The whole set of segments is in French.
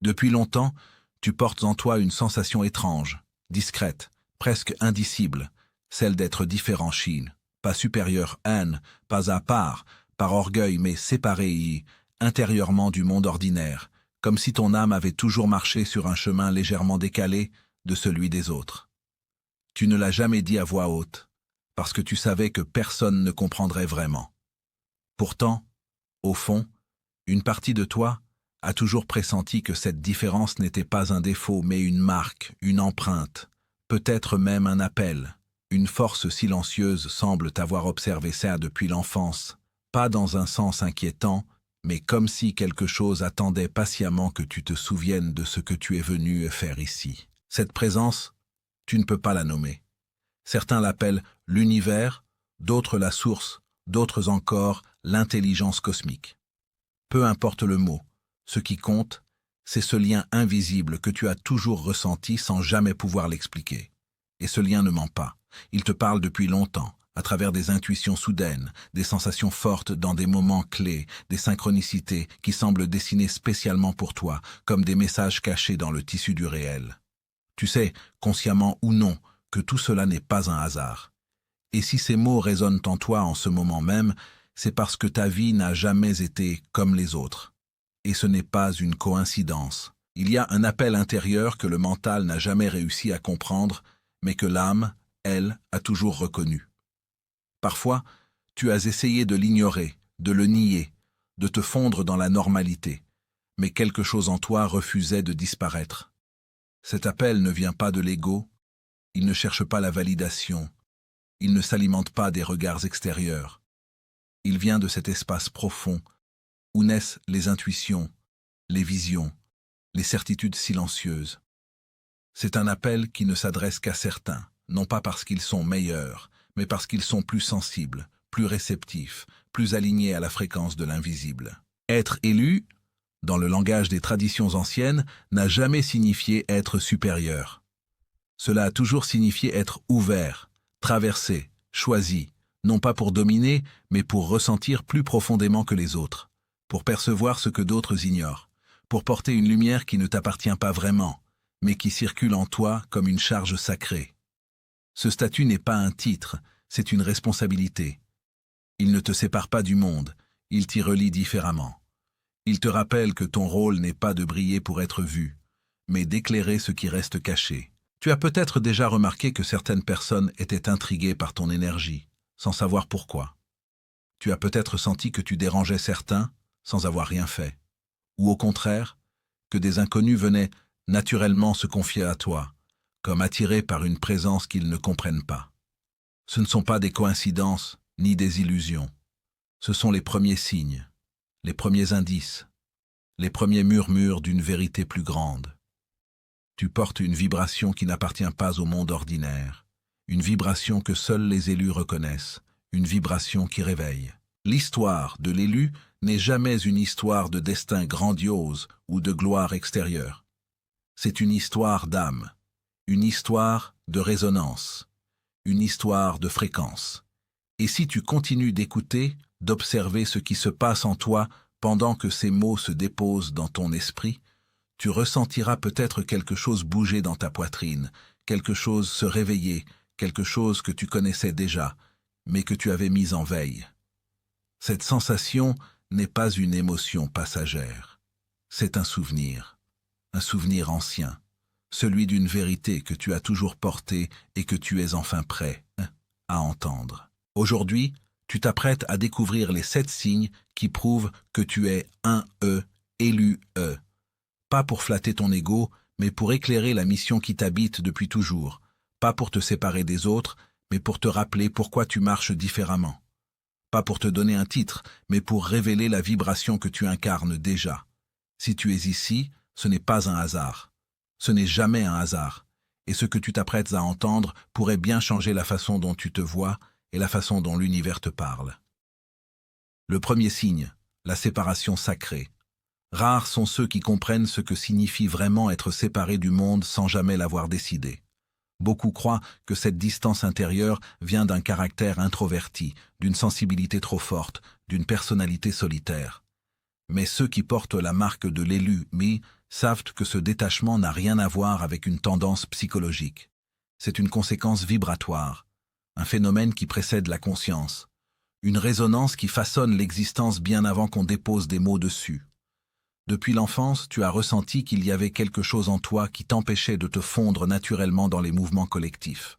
Depuis longtemps, tu portes en toi une sensation étrange, discrète, presque indicible, celle d'être différent Chine, pas supérieur Anne, pas à part, par orgueil mais séparé intérieurement du monde ordinaire, comme si ton âme avait toujours marché sur un chemin légèrement décalé de celui des autres. Tu ne l'as jamais dit à voix haute, parce que tu savais que personne ne comprendrait vraiment. Pourtant, au fond, une partie de toi a toujours pressenti que cette différence n'était pas un défaut, mais une marque, une empreinte, peut-être même un appel. Une force silencieuse semble t'avoir observé ça depuis l'enfance, pas dans un sens inquiétant, mais comme si quelque chose attendait patiemment que tu te souviennes de ce que tu es venu faire ici. Cette présence, tu ne peux pas la nommer. Certains l'appellent l'univers, d'autres la source, d'autres encore l'intelligence cosmique. Peu importe le mot, ce qui compte, c'est ce lien invisible que tu as toujours ressenti sans jamais pouvoir l'expliquer. Et ce lien ne ment pas. Il te parle depuis longtemps, à travers des intuitions soudaines, des sensations fortes dans des moments clés, des synchronicités qui semblent dessinées spécialement pour toi, comme des messages cachés dans le tissu du réel. Tu sais, consciemment ou non, que tout cela n'est pas un hasard. Et si ces mots résonnent en toi en ce moment même, c'est parce que ta vie n'a jamais été comme les autres. Et ce n'est pas une coïncidence. Il y a un appel intérieur que le mental n'a jamais réussi à comprendre, mais que l'âme, elle, a toujours reconnu. Parfois, tu as essayé de l'ignorer, de le nier, de te fondre dans la normalité, mais quelque chose en toi refusait de disparaître. Cet appel ne vient pas de l'ego, il ne cherche pas la validation, il ne s'alimente pas des regards extérieurs. Il vient de cet espace profond où naissent les intuitions, les visions, les certitudes silencieuses. C'est un appel qui ne s'adresse qu'à certains, non pas parce qu'ils sont meilleurs, mais parce qu'ils sont plus sensibles, plus réceptifs, plus alignés à la fréquence de l'invisible. Être élu, dans le langage des traditions anciennes, n'a jamais signifié être supérieur. Cela a toujours signifié être ouvert, traversé, choisi, non pas pour dominer, mais pour ressentir plus profondément que les autres, pour percevoir ce que d'autres ignorent, pour porter une lumière qui ne t'appartient pas vraiment, mais qui circule en toi comme une charge sacrée. Ce statut n'est pas un titre, c'est une responsabilité. Il ne te sépare pas du monde, il t'y relie différemment. Il te rappelle que ton rôle n'est pas de briller pour être vu, mais d'éclairer ce qui reste caché. Tu as peut-être déjà remarqué que certaines personnes étaient intriguées par ton énergie, sans savoir pourquoi. Tu as peut-être senti que tu dérangeais certains, sans avoir rien fait. Ou au contraire, que des inconnus venaient naturellement se confier à toi, comme attirés par une présence qu'ils ne comprennent pas. Ce ne sont pas des coïncidences, ni des illusions. Ce sont les premiers signes, les premiers indices, les premiers murmures d'une vérité plus grande. Tu portes une vibration qui n'appartient pas au monde ordinaire, une vibration que seuls les élus reconnaissent, une vibration qui réveille. L'histoire de l'élu n'est jamais une histoire de destin grandiose ou de gloire extérieure. C'est une histoire d'âme, une histoire de résonance, une histoire de fréquence. Et si tu continues d'écouter, d'observer ce qui se passe en toi pendant que ces mots se déposent dans ton esprit, tu ressentiras peut-être quelque chose bouger dans ta poitrine, quelque chose se réveiller, quelque chose que tu connaissais déjà, mais que tu avais mis en veille. Cette sensation n'est pas une émotion passagère. C'est un souvenir ancien, celui d'une vérité que tu as toujours portée et que tu es enfin prêt à entendre. Aujourd'hui, tu t'apprêtes à découvrir les 7 signes qui prouvent que tu es un élu Pas pour flatter ton ego, mais pour éclairer la mission qui t'habite depuis toujours. Pas pour te séparer des autres, mais pour te rappeler pourquoi tu marches différemment. Pas pour te donner un titre, mais pour révéler la vibration que tu incarnes déjà. Si tu es ici, ce n'est pas un hasard. Ce n'est jamais un hasard. Et ce que tu t'apprêtes à entendre pourrait bien changer la façon dont tu te vois et la façon dont l'univers te parle. Le premier signe, la séparation sacrée. Rares sont ceux qui comprennent ce que signifie vraiment être séparé du monde sans jamais l'avoir décidé. Beaucoup croient que cette distance intérieure vient d'un caractère introverti, d'une sensibilité trop forte, d'une personnalité solitaire. Mais ceux qui portent la marque de l'élu, savent que ce détachement n'a rien à voir avec une tendance psychologique. C'est une conséquence vibratoire, un phénomène qui précède la conscience, une résonance qui façonne l'existence bien avant qu'on dépose des mots dessus. Depuis l'enfance, tu as ressenti qu'il y avait quelque chose en toi qui t'empêchait de te fondre naturellement dans les mouvements collectifs.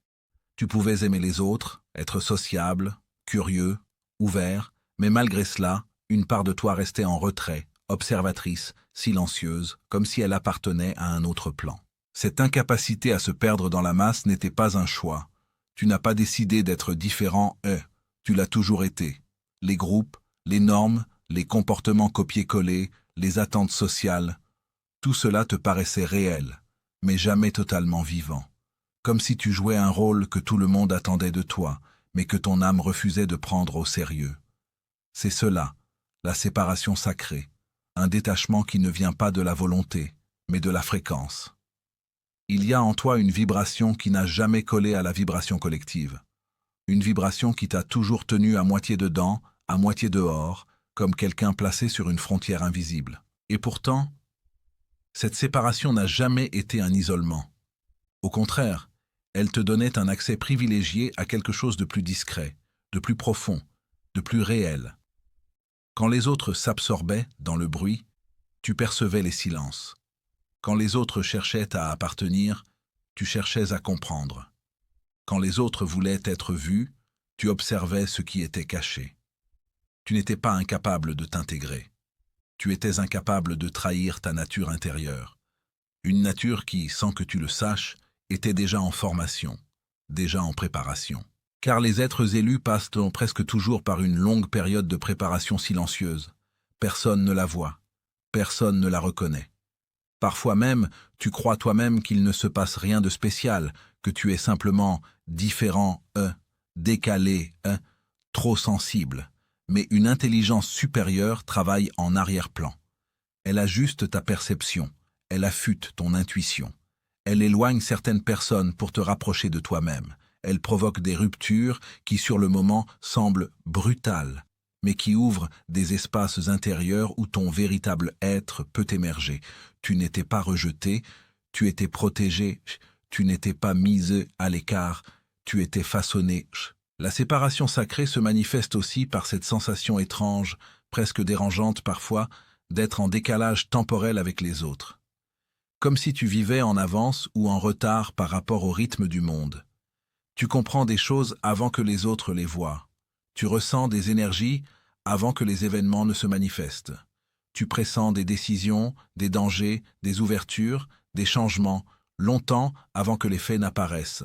Tu pouvais aimer les autres, être sociable, curieux, ouvert, mais malgré cela, une part de toi restait en retrait, observatrice, silencieuse, comme si elle appartenait à un autre plan. Cette incapacité à se perdre dans la masse n'était pas un choix. Tu n'as pas décidé d'être différent, tu l'as toujours été. Les groupes, les normes, les comportements copiés-collés, les attentes sociales, tout cela te paraissait réel, mais jamais totalement vivant. Comme si tu jouais un rôle que tout le monde attendait de toi, mais que ton âme refusait de prendre au sérieux. C'est cela, la séparation sacrée, un détachement qui ne vient pas de la volonté, mais de la fréquence. Il y a en toi une vibration qui n'a jamais collé à la vibration collective. Une vibration qui t'a toujours tenu à moitié dedans, à moitié dehors, comme quelqu'un placé sur une frontière invisible. Et pourtant, cette séparation n'a jamais été un isolement. Au contraire, elle te donnait un accès privilégié à quelque chose de plus discret, de plus profond, de plus réel. Quand les autres s'absorbaient dans le bruit, tu percevais les silences. Quand les autres cherchaient à appartenir, tu cherchais à comprendre. Quand les autres voulaient être vus, tu observais ce qui était caché. Tu n'étais pas incapable de t'intégrer. Tu étais incapable de trahir ta nature intérieure. Une nature qui, sans que tu le saches, était déjà en formation, déjà en préparation. Car les êtres élus passent presque toujours par une longue période de préparation silencieuse. Personne ne la voit, personne ne la reconnaît. Parfois même, tu crois toi-même qu'il ne se passe rien de spécial, que tu es simplement différent, décalé, trop sensible. Mais une intelligence supérieure travaille en arrière-plan. Elle ajuste ta perception, elle affûte ton intuition. Elle éloigne certaines personnes pour te rapprocher de toi-même. Elle provoque des ruptures qui, sur le moment, semblent brutales, mais qui ouvrent des espaces intérieurs où ton véritable être peut émerger. Tu n'étais pas rejeté, tu étais protégé, tu n'étais pas mise à l'écart, tu étais façonné. La séparation sacrée se manifeste aussi par cette sensation étrange, presque dérangeante parfois, d'être en décalage temporel avec les autres. Comme si tu vivais en avance ou en retard par rapport au rythme du monde. Tu comprends des choses avant que les autres les voient. Tu ressens des énergies avant que les événements ne se manifestent. Tu pressens des décisions, des dangers, des ouvertures, des changements, longtemps avant que les faits n'apparaissent.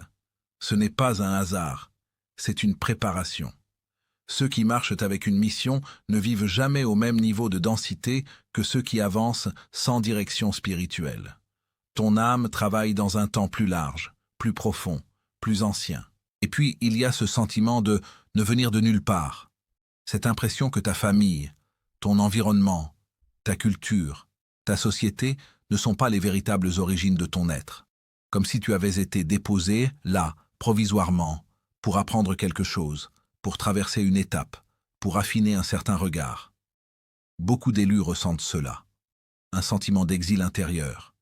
Ce n'est pas un hasard. C'est une préparation. Ceux qui marchent avec une mission ne vivent jamais au même niveau de densité que ceux qui avancent sans direction spirituelle. Ton âme travaille dans un temps plus large, plus profond, plus ancien. Et puis, il y a ce sentiment de ne venir de nulle part. Cette impression que ta famille, ton environnement, ta culture, ta société ne sont pas les véritables origines de ton être. Comme si tu avais été déposé, là, provisoirement, pour apprendre quelque chose, pour traverser une étape, pour affiner un certain regard. Beaucoup d'élus ressentent cela, un sentiment d'exil intérieur.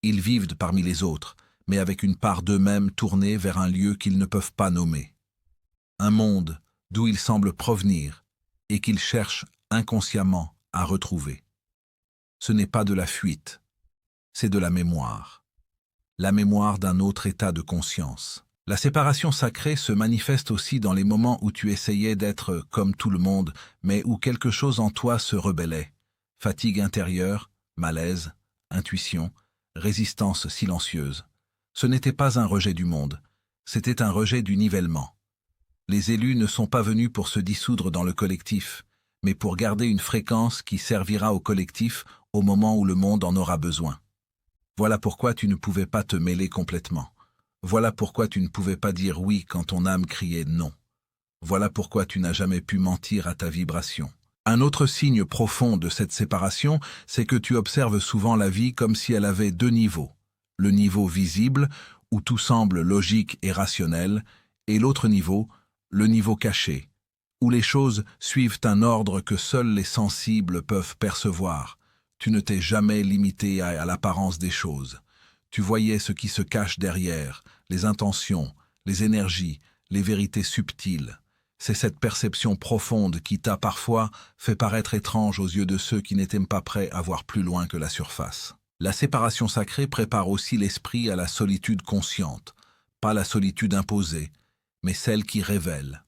Ils vivent parmi les autres, mais avec une part d'eux-mêmes tournée vers un lieu qu'ils ne peuvent pas nommer. Un monde d'où ils semblent provenir et qu'ils cherchent inconsciemment à retrouver. Ce n'est pas de la fuite, c'est de la mémoire. La mémoire d'un autre état de conscience. La séparation sacrée se manifeste aussi dans les moments où tu essayais d'être comme tout le monde, mais où quelque chose en toi se rebellait. Fatigue intérieure, malaise, intuition, résistance silencieuse. Ce n'était pas un rejet du monde, c'était un rejet du nivellement. Les élus ne sont pas venus pour se dissoudre dans le collectif, mais pour garder une fréquence qui servira au collectif au moment où le monde en aura besoin. Voilà pourquoi tu ne pouvais pas te mêler complètement. Voilà pourquoi tu ne pouvais pas dire oui quand ton âme criait non. Voilà pourquoi tu n'as jamais pu mentir à ta vibration. Un autre signe profond de cette séparation, c'est que tu observes souvent la vie comme si elle avait deux niveaux. Le niveau visible, où tout semble logique et rationnel, et l'autre niveau, le niveau caché, où les choses suivent un ordre que seuls les sensibles peuvent percevoir. Tu ne t'es jamais limité à l'apparence des choses. Tu voyais ce qui se cache derrière, les intentions, les énergies, les vérités subtiles. C'est cette perception profonde qui t'a parfois fait paraître étrange aux yeux de ceux qui n'étaient pas prêts à voir plus loin que la surface. La séparation sacrée prépare aussi l'esprit à la solitude consciente, pas la solitude imposée, mais celle qui révèle.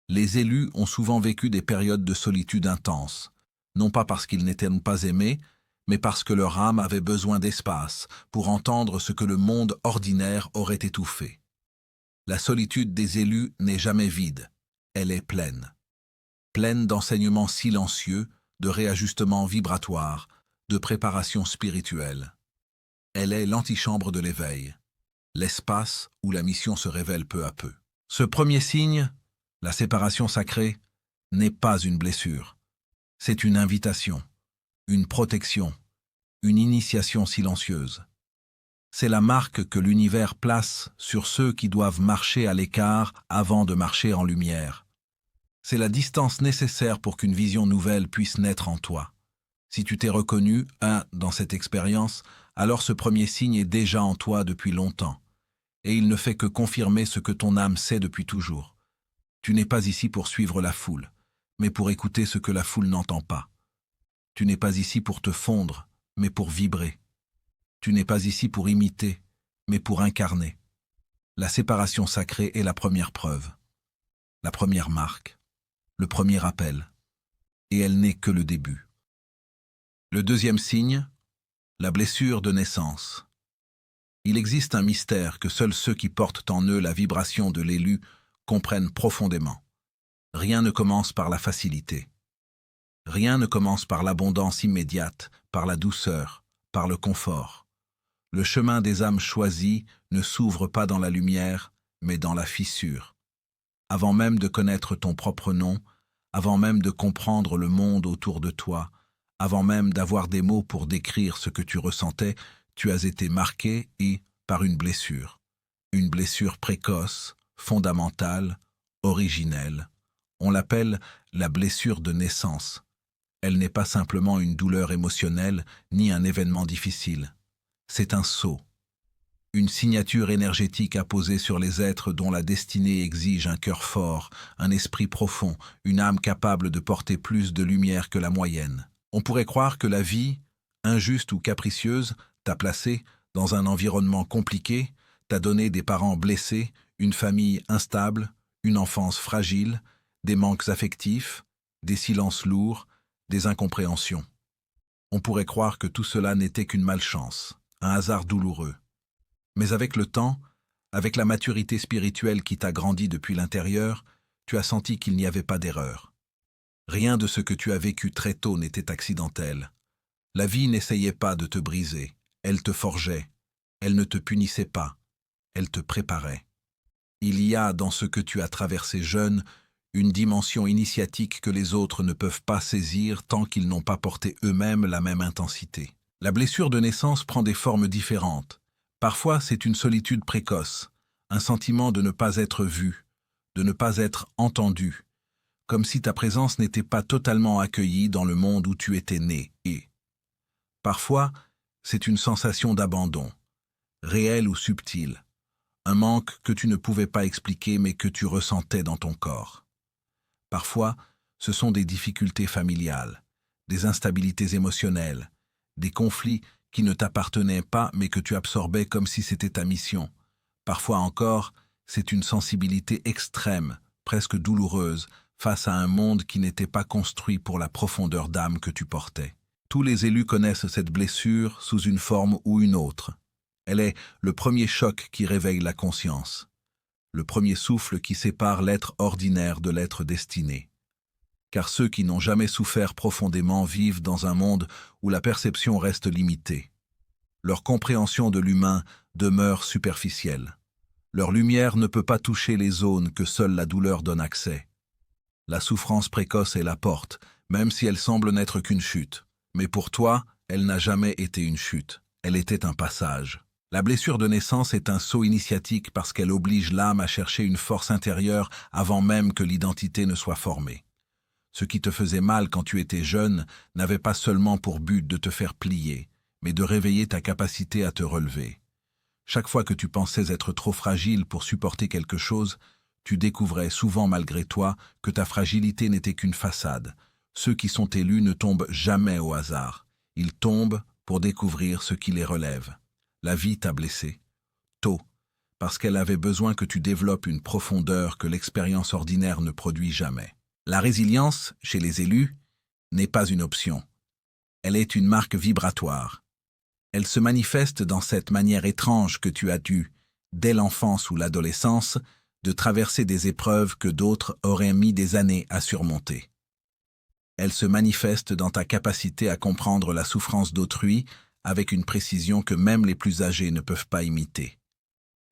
Les élus ont souvent vécu des périodes de solitude intense, non pas parce qu'ils n'étaient pas aimés, mais parce que leur âme avait besoin d'espace pour entendre ce que le monde ordinaire aurait étouffé. La solitude des élus n'est jamais vide, elle est pleine. Pleine d'enseignements silencieux, de réajustements vibratoires, de préparation spirituelle. Elle est l'antichambre de l'éveil, l'espace où la mission se révèle peu à peu. Ce premier signe, la séparation sacrée, n'est pas une blessure. C'est une invitation, une protection, une initiation silencieuse. C'est la marque que l'univers place sur ceux qui doivent marcher à l'écart avant de marcher en lumière. C'est la distance nécessaire pour qu'une vision nouvelle puisse naître en toi. Si tu t'es reconnu, dans cette expérience, alors ce premier signe est déjà en toi depuis longtemps. Et il ne fait que confirmer ce que ton âme sait depuis toujours. Tu n'es pas ici pour suivre la foule, mais pour écouter ce que la foule n'entend pas. Tu n'es pas ici pour te fondre, mais pour vibrer. Tu n'es pas ici pour imiter, mais pour incarner. La séparation sacrée est la première preuve, la première marque, le premier appel, et elle n'est que le début. Le deuxième signe, la blessure de naissance. Il existe un mystère que seuls ceux qui portent en eux la vibration de l'élu comprennent profondément. Rien ne commence par la facilité. Rien ne commence par l'abondance immédiate, par la douceur, par le confort. Le chemin des âmes choisies ne s'ouvre pas dans la lumière, mais dans la fissure. Avant même de connaître ton propre nom, avant même de comprendre le monde autour de toi, avant même d'avoir des mots pour décrire ce que tu ressentais, tu as été marqué par une blessure précoce, fondamentale, originelle. On l'appelle la blessure de naissance. Elle n'est pas simplement une douleur émotionnelle ni un événement difficile. C'est un sceau, une signature énergétique apposée sur les êtres dont la destinée exige un cœur fort, un esprit profond, une âme capable de porter plus de lumière que la moyenne. On pourrait croire que la vie, injuste ou capricieuse, t'a placé dans un environnement compliqué, t'a donné des parents blessés, une famille instable, une enfance fragile, des manques affectifs, des silences lourds, des incompréhensions. On pourrait croire que tout cela n'était qu'une malchance, un hasard douloureux. Mais avec le temps, avec la maturité spirituelle qui t'a grandi depuis l'intérieur, tu as senti qu'il n'y avait pas d'erreur. Rien de ce que tu as vécu très tôt n'était accidentel. La vie n'essayait pas de te briser, elle te forgeait, elle ne te punissait pas, elle te préparait. Il y a dans ce que tu as traversé jeune une dimension initiatique que les autres ne peuvent pas saisir tant qu'ils n'ont pas porté eux-mêmes la même intensité. La blessure de naissance prend des formes différentes. Parfois, c'est une solitude précoce, un sentiment de ne pas être vu, de ne pas être entendu, comme si ta présence n'était pas totalement accueillie dans le monde où tu étais né. Et parfois, c'est une sensation d'abandon, réelle ou subtile, un manque que tu ne pouvais pas expliquer mais que tu ressentais dans ton corps. Parfois, ce sont des difficultés familiales, des instabilités émotionnelles, des conflits qui ne t'appartenaient pas mais que tu absorbais comme si c'était ta mission. Parfois encore, c'est une sensibilité extrême, presque douloureuse, face à un monde qui n'était pas construit pour la profondeur d'âme que tu portais. Tous les élus connaissent cette blessure sous une forme ou une autre. Elle est le premier choc qui réveille la conscience, le premier souffle qui sépare l'être ordinaire de l'être destiné. Car ceux qui n'ont jamais souffert profondément vivent dans un monde où la perception reste limitée. Leur compréhension de l'humain demeure superficielle. Leur lumière ne peut pas toucher les zones que seule la douleur donne accès. La souffrance précoce est la porte, même si elle semble n'être qu'une chute. Mais pour toi, elle n'a jamais été une chute, elle était un passage. La blessure de naissance est un saut initiatique parce qu'elle oblige l'âme à chercher une force intérieure avant même que l'identité ne soit formée. Ce qui te faisait mal quand tu étais jeune n'avait pas seulement pour but de te faire plier, mais de réveiller ta capacité à te relever. Chaque fois que tu pensais être trop fragile pour supporter quelque chose, tu découvrais souvent malgré toi que ta fragilité n'était qu'une façade. Ceux qui sont élus ne tombent jamais au hasard. Ils tombent pour découvrir ce qui les relève. La vie t'a blessé. Tôt, parce qu'elle avait besoin que tu développes une profondeur que l'expérience ordinaire ne produit jamais. La résilience, chez les élus, n'est pas une option. Elle est une marque vibratoire. Elle se manifeste dans cette manière étrange que tu as dû, dès l'enfance ou l'adolescence, de traverser des épreuves que d'autres auraient mis des années à surmonter. Elle se manifeste dans ta capacité à comprendre la souffrance d'autrui avec une précision que même les plus âgés ne peuvent pas imiter.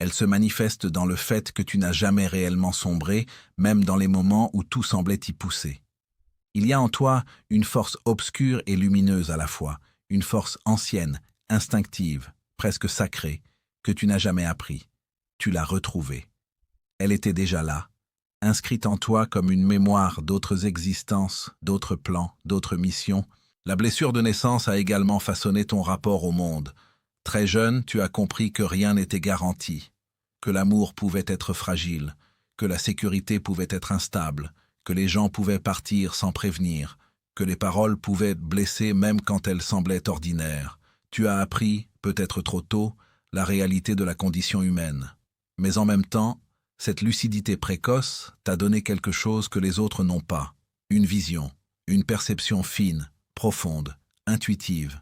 Elle se manifeste dans le fait que tu n'as jamais réellement sombré, même dans les moments où tout semblait y pousser. Il y a en toi une force obscure et lumineuse à la fois, une force ancienne, instinctive, presque sacrée, que tu n'as jamais appris. Tu l'as retrouvée. Elle était déjà là, inscrite en toi comme une mémoire d'autres existences, d'autres plans, d'autres missions. La blessure de naissance a également façonné ton rapport au monde. Très jeune, tu as compris que rien n'était garanti, que l'amour pouvait être fragile, que la sécurité pouvait être instable, que les gens pouvaient partir sans prévenir, que les paroles pouvaient blesser même quand elles semblaient ordinaires. Tu as appris, peut-être trop tôt, la réalité de la condition humaine. Mais en même temps, cette lucidité précoce t'a donné quelque chose que les autres n'ont pas, une vision, une perception fine, profonde, intuitive.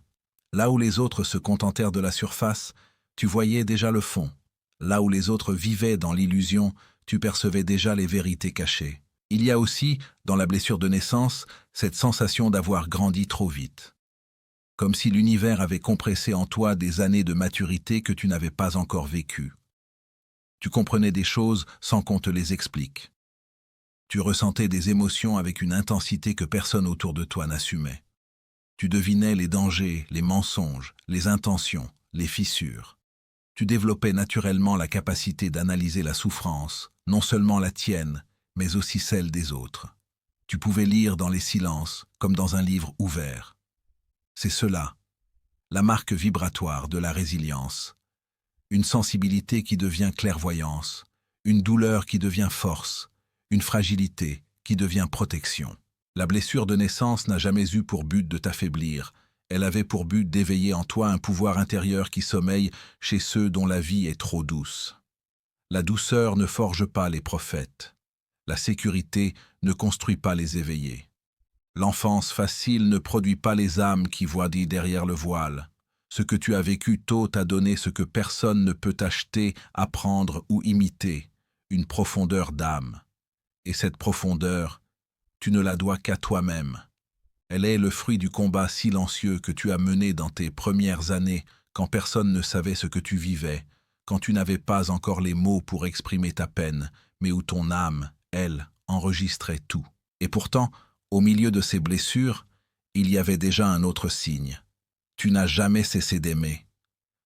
Là où les autres se contentèrent de la surface, tu voyais déjà le fond. Là où les autres vivaient dans l'illusion, tu percevais déjà les vérités cachées. Il y a aussi, dans la blessure de naissance, cette sensation d'avoir grandi trop vite. Comme si l'univers avait compressé en toi des années de maturité que tu n'avais pas encore vécues. Tu comprenais des choses sans qu'on te les explique. Tu ressentais des émotions avec une intensité que personne autour de toi n'assumait. Tu devinais les dangers, les mensonges, les intentions, les fissures. Tu développais naturellement la capacité d'analyser la souffrance, non seulement la tienne, mais aussi celle des autres. Tu pouvais lire dans les silences, comme dans un livre ouvert. C'est cela, la marque vibratoire de la résilience. Une sensibilité qui devient clairvoyance, une douleur qui devient force, une fragilité qui devient protection. La blessure de naissance n'a jamais eu pour but de t'affaiblir, elle avait pour but d'éveiller en toi un pouvoir intérieur qui sommeille chez ceux dont la vie est trop douce. La douceur ne forge pas les prophètes, la sécurité ne construit pas les éveillés. L'enfance facile ne produit pas les âmes qui voient derrière le voile. Ce que tu as vécu tôt t'a donné ce que personne ne peut acheter, apprendre ou imiter, une profondeur d'âme. Et cette profondeur, tu ne la dois qu'à toi-même. Elle est le fruit du combat silencieux que tu as mené dans tes premières années, quand personne ne savait ce que tu vivais, quand tu n'avais pas encore les mots pour exprimer ta peine, mais où ton âme, elle, enregistrait tout. Et pourtant, au milieu de ces blessures, il y avait déjà un autre signe. Tu n'as jamais cessé d'aimer.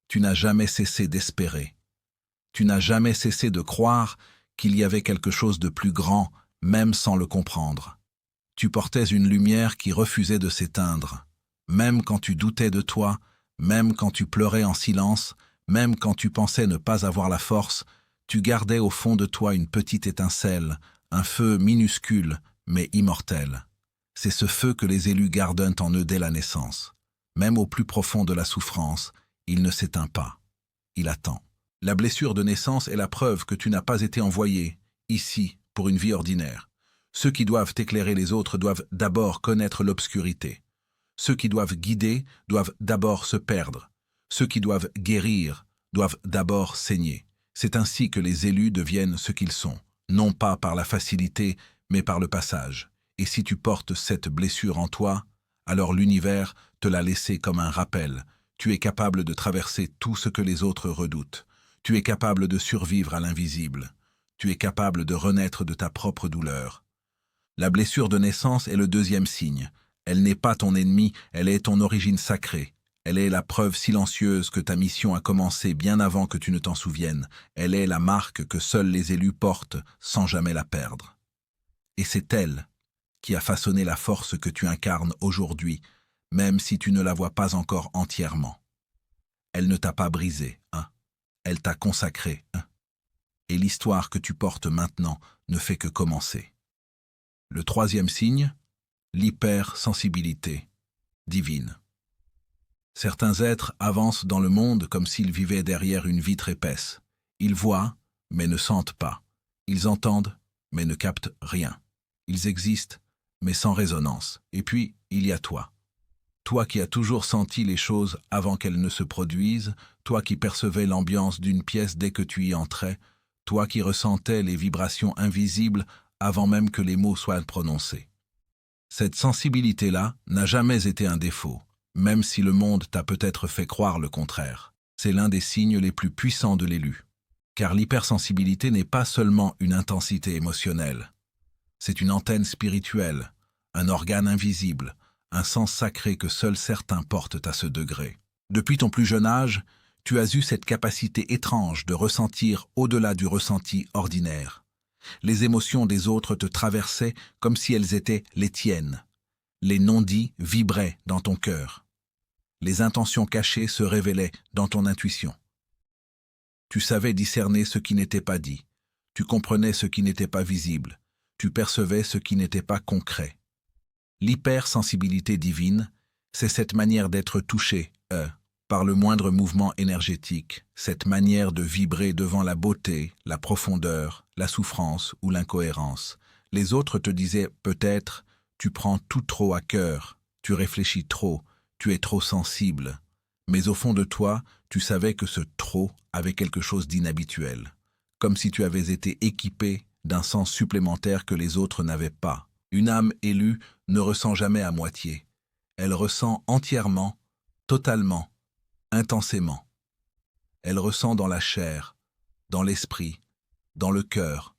Tu n'as jamais cessé d'espérer. Tu n'as jamais cessé de croire qu'il y avait quelque chose de plus grand, même sans le comprendre. Tu portais une lumière qui refusait de s'éteindre. Même quand tu doutais de toi, même quand tu pleurais en silence, même quand tu pensais ne pas avoir la force, tu gardais au fond de toi une petite étincelle, un feu minuscule, mais immortel. C'est ce feu que les élus gardent en eux dès la naissance. Même au plus profond de la souffrance, il ne s'éteint pas. Il attend. La blessure de naissance est la preuve que tu n'as pas été envoyé, ici, pour une vie ordinaire. Ceux qui doivent éclairer les autres doivent d'abord connaître l'obscurité. Ceux qui doivent guider doivent d'abord se perdre. Ceux qui doivent guérir doivent d'abord saigner. C'est ainsi que les élus deviennent ce qu'ils sont, non pas par la facilité, mais par le passage. Et si tu portes cette blessure en toi, alors l'univers te l'a laissé comme un rappel. Tu es capable de traverser tout ce que les autres redoutent. Tu es capable de survivre à l'invisible. Tu es capable de renaître de ta propre douleur. La blessure de naissance est le deuxième signe. Elle n'est pas ton ennemi, elle est ton origine sacrée. Elle est la preuve silencieuse que ta mission a commencé bien avant que tu ne t'en souviennes. Elle est la marque que seuls les élus portent sans jamais la perdre. Et c'est elle, qui a façonné la force que tu incarnes aujourd'hui, même si tu ne la vois pas encore entièrement. Elle ne t'a pas brisé, hein. Elle t'a consacré, hein. Et l'histoire que tu portes maintenant ne fait que commencer. Le troisième signe, l'hypersensibilité divine. Certains êtres avancent dans le monde comme s'ils vivaient derrière une vitre épaisse. Ils voient, mais ne sentent pas. Ils entendent, mais ne captent rien. Ils existent, mais sans résonance. Et puis, il y a toi. Toi qui as toujours senti les choses avant qu'elles ne se produisent, toi qui percevais l'ambiance d'une pièce dès que tu y entrais, toi qui ressentais les vibrations invisibles avant même que les mots soient prononcés. Cette sensibilité-là n'a jamais été un défaut, même si le monde t'a peut-être fait croire le contraire. C'est l'un des signes les plus puissants de l'élu. Car l'hypersensibilité n'est pas seulement une intensité émotionnelle. C'est une antenne spirituelle, un organe invisible, un sens sacré que seuls certains portent à ce degré. Depuis ton plus jeune âge, tu as eu cette capacité étrange de ressentir au-delà du ressenti ordinaire. Les émotions des autres te traversaient comme si elles étaient les tiennes. Les non-dits vibraient dans ton cœur. Les intentions cachées se révélaient dans ton intuition. Tu savais discerner ce qui n'était pas dit. Tu comprenais ce qui n'était pas visible. Tu percevais ce qui n'était pas concret. L'hypersensibilité divine, c'est cette manière d'être touché, par le moindre mouvement énergétique, cette manière de vibrer devant la beauté, la profondeur, la souffrance ou l'incohérence. Les autres te disaient peut-être, tu prends tout trop à cœur, tu réfléchis trop, tu es trop sensible. Mais au fond de toi, tu savais que ce trop avait quelque chose d'inhabituel, comme si tu avais été équipé d'un sens supplémentaire que les autres n'avaient pas. Une âme élue ne ressent jamais à moitié. Elle ressent entièrement, totalement, intensément. Elle ressent dans la chair, dans l'esprit, dans le cœur,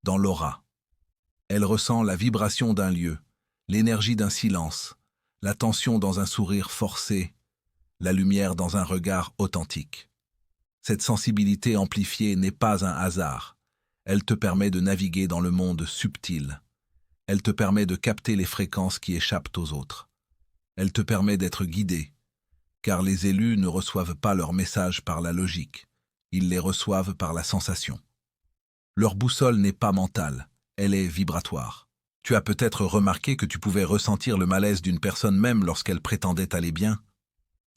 dans l'aura. Elle ressent la vibration d'un lieu, l'énergie d'un silence, la tension dans un sourire forcé, la lumière dans un regard authentique. Cette sensibilité amplifiée n'est pas un hasard. Elle te permet de naviguer dans le monde subtil. Elle te permet de capter les fréquences qui échappent aux autres. Elle te permet d'être guidé, car les élus ne reçoivent pas leurs messages par la logique, ils les reçoivent par la sensation. Leur boussole n'est pas mentale, elle est vibratoire. Tu as peut-être remarqué que tu pouvais ressentir le malaise d'une personne même lorsqu'elle prétendait aller bien,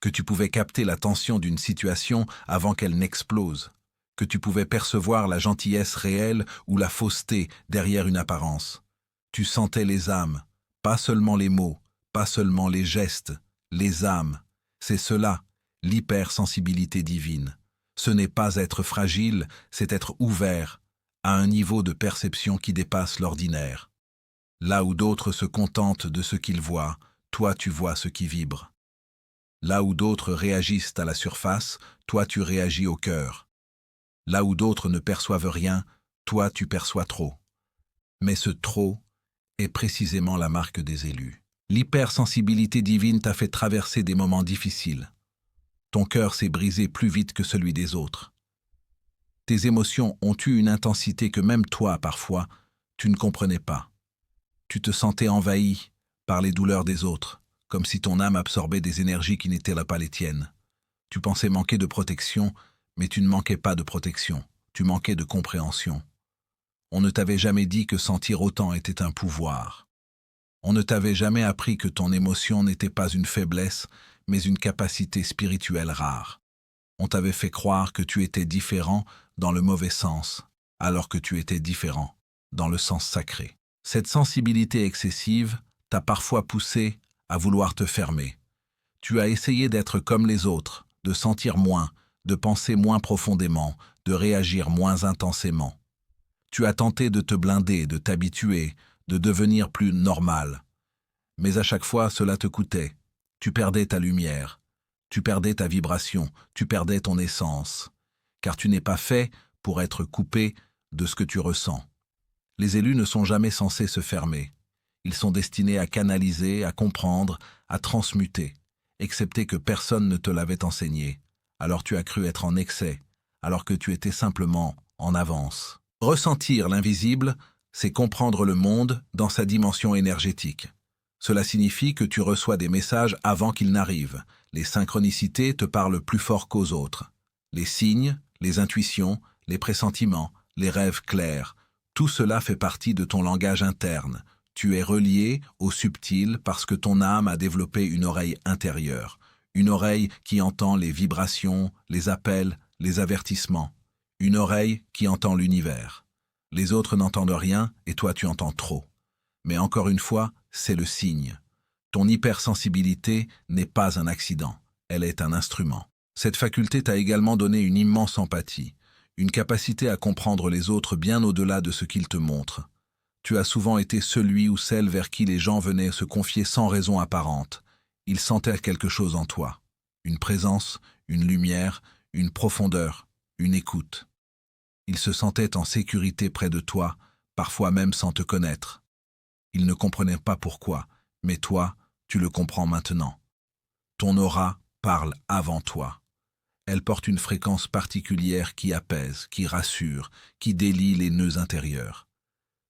que tu pouvais capter la tension d'une situation avant qu'elle n'explose, que tu pouvais percevoir la gentillesse réelle ou la fausseté derrière une apparence. Tu sentais les âmes, pas seulement les mots, pas seulement les gestes, les âmes. C'est cela, l'hypersensibilité divine. Ce n'est pas être fragile, c'est être ouvert à un niveau de perception qui dépasse l'ordinaire. Là où d'autres se contentent de ce qu'ils voient, toi tu vois ce qui vibre. Là où d'autres réagissent à la surface, toi tu réagis au cœur. Là où d'autres ne perçoivent rien, toi tu perçois trop. Mais ce trop est précisément la marque des élus. L'hypersensibilité divine t'a fait traverser des moments difficiles. Ton cœur s'est brisé plus vite que celui des autres. Tes émotions ont eu une intensité que même toi, parfois, tu ne comprenais pas. Tu te sentais envahi par les douleurs des autres, comme si ton âme absorbait des énergies qui n'étaient là pas les tiennes. Tu pensais manquer de protection, mais tu ne manquais pas de protection, tu manquais de compréhension. On ne t'avait jamais dit que sentir autant était un pouvoir. On ne t'avait jamais appris que ton émotion n'était pas une faiblesse, mais une capacité spirituelle rare. On t'avait fait croire que tu étais différent dans le mauvais sens, alors que tu étais différent dans le sens sacré. Cette sensibilité excessive t'a parfois poussé à vouloir te fermer. Tu as essayé d'être comme les autres, de sentir moins, de penser moins profondément, de réagir moins intensément. Tu as tenté de te blinder, de t'habituer, de devenir plus normal. Mais à chaque fois, cela te coûtait. Tu perdais ta lumière, tu perdais ta vibration, tu perdais ton essence. Car tu n'es pas fait pour être coupé de ce que tu ressens. Les élus ne sont jamais censés se fermer. Ils sont destinés à canaliser, à comprendre, à transmuter, excepté que personne ne te l'avait enseigné. Alors tu as cru être en excès, alors que tu étais simplement en avance. Ressentir l'invisible c'est comprendre le monde dans sa dimension énergétique. Cela signifie que tu reçois des messages avant qu'ils n'arrivent. Les synchronicités te parlent plus fort qu'aux autres. Les signes, les intuitions, les pressentiments, les rêves clairs, tout cela fait partie de ton langage interne. Tu es relié au subtil parce que ton âme a développé une oreille intérieure, une oreille qui entend les vibrations, les appels, les avertissements, une oreille qui entend l'univers. Les autres n'entendent rien et toi tu entends trop. Mais encore une fois, c'est le signe. Ton hypersensibilité n'est pas un accident, elle est un instrument. Cette faculté t'a également donné une immense empathie, une capacité à comprendre les autres bien au-delà de ce qu'ils te montrent. Tu as souvent été celui ou celle vers qui les gens venaient se confier sans raison apparente. Ils sentaient quelque chose en toi. Une présence, une lumière, une profondeur, une écoute. Ils se sentaient en sécurité près de toi, parfois même sans te connaître. Ils ne comprenaient pas pourquoi, mais toi, tu le comprends maintenant. Ton aura parle avant toi. Elle porte une fréquence particulière qui apaise, qui rassure, qui délie les nœuds intérieurs.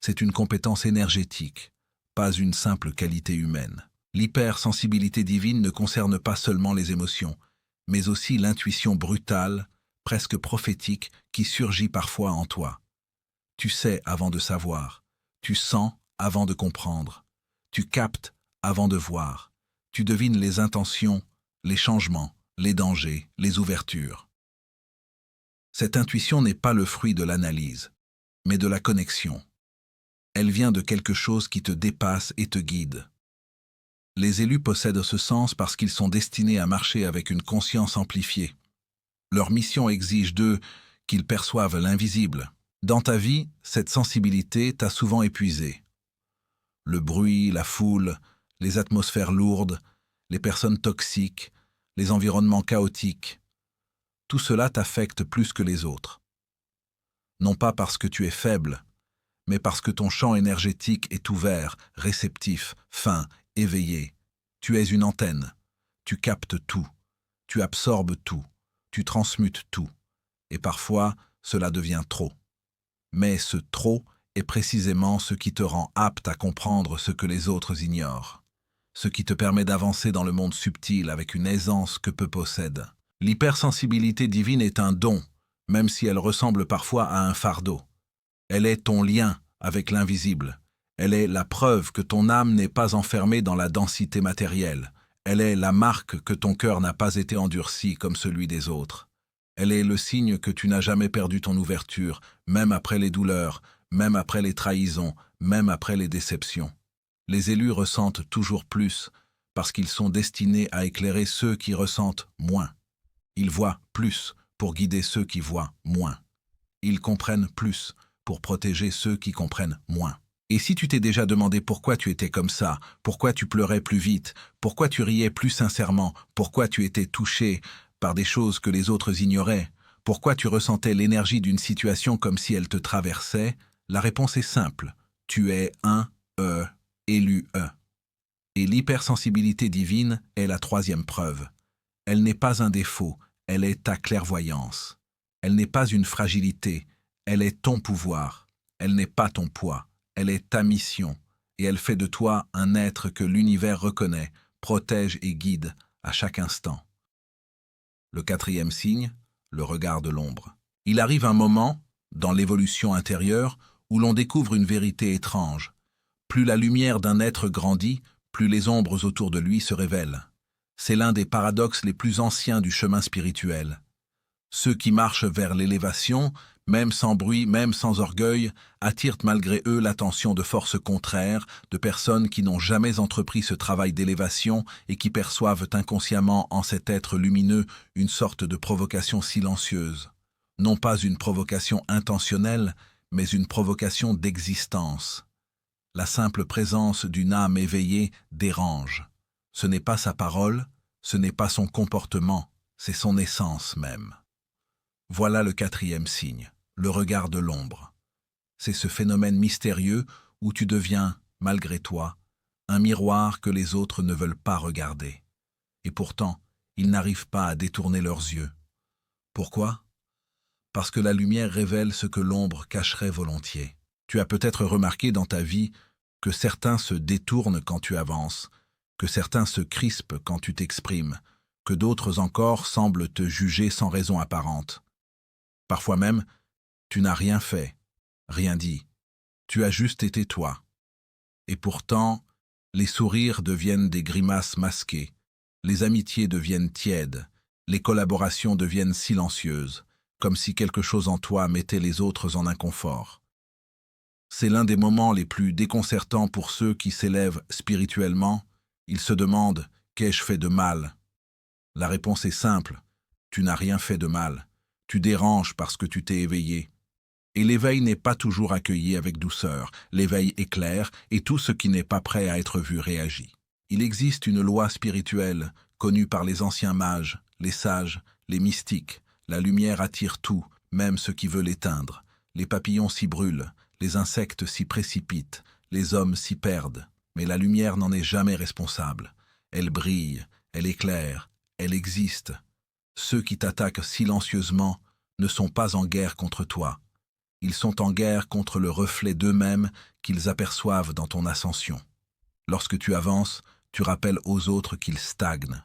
C'est une compétence énergétique, pas une simple qualité humaine. L'hypersensibilité divine ne concerne pas seulement les émotions, mais aussi l'intuition brutale, presque prophétique, qui surgit parfois en toi. Tu sais avant de savoir, tu sens avant de comprendre, tu captes avant de voir, tu devines les intentions, les changements, les dangers, les ouvertures. Cette intuition n'est pas le fruit de l'analyse, mais de la connexion. Elle vient de quelque chose qui te dépasse et te guide. Les élus possèdent ce sens parce qu'ils sont destinés à marcher avec une conscience amplifiée. Leur mission exige d'eux qu'ils perçoivent l'invisible. Dans ta vie, cette sensibilité t'a souvent épuisé. Le bruit, la foule, les atmosphères lourdes, les personnes toxiques, les environnements chaotiques, tout cela t'affecte plus que les autres. Non pas parce que tu es faible, mais parce que ton champ énergétique est ouvert, réceptif, fin, éveillé. Tu es une antenne. Tu captes tout. Tu absorbes tout. Tu transmutes tout. Et parfois, cela devient trop. Mais ce trop est précisément ce qui te rend apte à comprendre ce que les autres ignorent. Ce qui te permet d'avancer dans le monde subtil avec une aisance que peu possèdent. L'hypersensibilité divine est un don, même si elle ressemble parfois à un fardeau. Elle est ton lien avec l'invisible. Elle est la preuve que ton âme n'est pas enfermée dans la densité matérielle. Elle est la marque que ton cœur n'a pas été endurci comme celui des autres. Elle est le signe que tu n'as jamais perdu ton ouverture, même après les douleurs, même après les trahisons, même après les déceptions. Les élus ressentent toujours plus, parce qu'ils sont destinés à éclairer ceux qui ressentent moins. Ils voient plus pour guider ceux qui voient moins. Ils comprennent plus pour protéger ceux qui comprennent moins. Et si tu t'es déjà demandé pourquoi tu étais comme ça, pourquoi tu pleurais plus vite, pourquoi tu riais plus sincèrement, pourquoi tu étais touché par des choses que les autres ignoraient, pourquoi tu ressentais l'énergie d'une situation comme si elle te traversait, la réponse est simple. Tu es élu E. Et l'hypersensibilité divine est la troisième preuve. Elle n'est pas un défaut, elle est ta clairvoyance. Elle n'est pas une fragilité, elle est ton pouvoir. Elle n'est pas ton poids, elle est ta mission. Et elle fait de toi un être que l'univers reconnaît, protège et guide à chaque instant. Le quatrième signe, le regard de l'ombre. Il arrive un moment, dans l'évolution intérieure, où l'on découvre une vérité étrange. Plus la lumière d'un être grandit, plus les ombres autour de lui se révèlent. C'est l'un des paradoxes les plus anciens du chemin spirituel. Ceux qui marchent vers l'élévation, même sans bruit, même sans orgueil, attirent malgré eux l'attention de forces contraires, de personnes qui n'ont jamais entrepris ce travail d'élévation et qui perçoivent inconsciemment en cet être lumineux une sorte de provocation silencieuse. Non pas une provocation intentionnelle, mais une provocation d'existence. La simple présence d'une âme éveillée dérange. Ce n'est pas sa parole, ce n'est pas son comportement, c'est son essence même. Voilà le quatrième signe, le regard de l'ombre. C'est ce phénomène mystérieux où tu deviens, malgré toi, un miroir que les autres ne veulent pas regarder. Et pourtant, ils n'arrivent pas à détourner leurs yeux. Pourquoi ? Parce que la lumière révèle ce que l'ombre cacherait volontiers. Tu as peut-être remarqué dans ta vie que certains se détournent quand tu avances, que certains se crispent quand tu t'exprimes, que d'autres encore semblent te juger sans raison apparente. Parfois même, tu n'as rien fait, rien dit. Tu as juste été toi. Et pourtant, les sourires deviennent des grimaces masquées, les amitiés deviennent tièdes, les collaborations deviennent silencieuses, comme si quelque chose en toi mettait les autres en inconfort. C'est l'un des moments les plus déconcertants pour ceux qui s'élèvent spirituellement. Ils se demandent « Qu'ai-je fait de mal ?» La réponse est simple, tu n'as rien fait de mal. Tu déranges parce que tu t'es éveillé. Et l'éveil n'est pas toujours accueilli avec douceur. L'éveil éclaire et tout ce qui n'est pas prêt à être vu réagit. Il existe une loi spirituelle, connue par les anciens mages, les sages, les mystiques. La lumière attire tout, même ce qui veut l'éteindre. Les papillons s'y brûlent, les insectes s'y précipitent, les hommes s'y perdent. Mais la lumière n'en est jamais responsable. Elle brille, elle éclaire, elle existe. Ceux qui t'attaquent silencieusement ne sont pas en guerre contre toi. Ils sont en guerre contre le reflet d'eux-mêmes qu'ils aperçoivent dans ton ascension. Lorsque tu avances, tu rappelles aux autres qu'ils stagnent.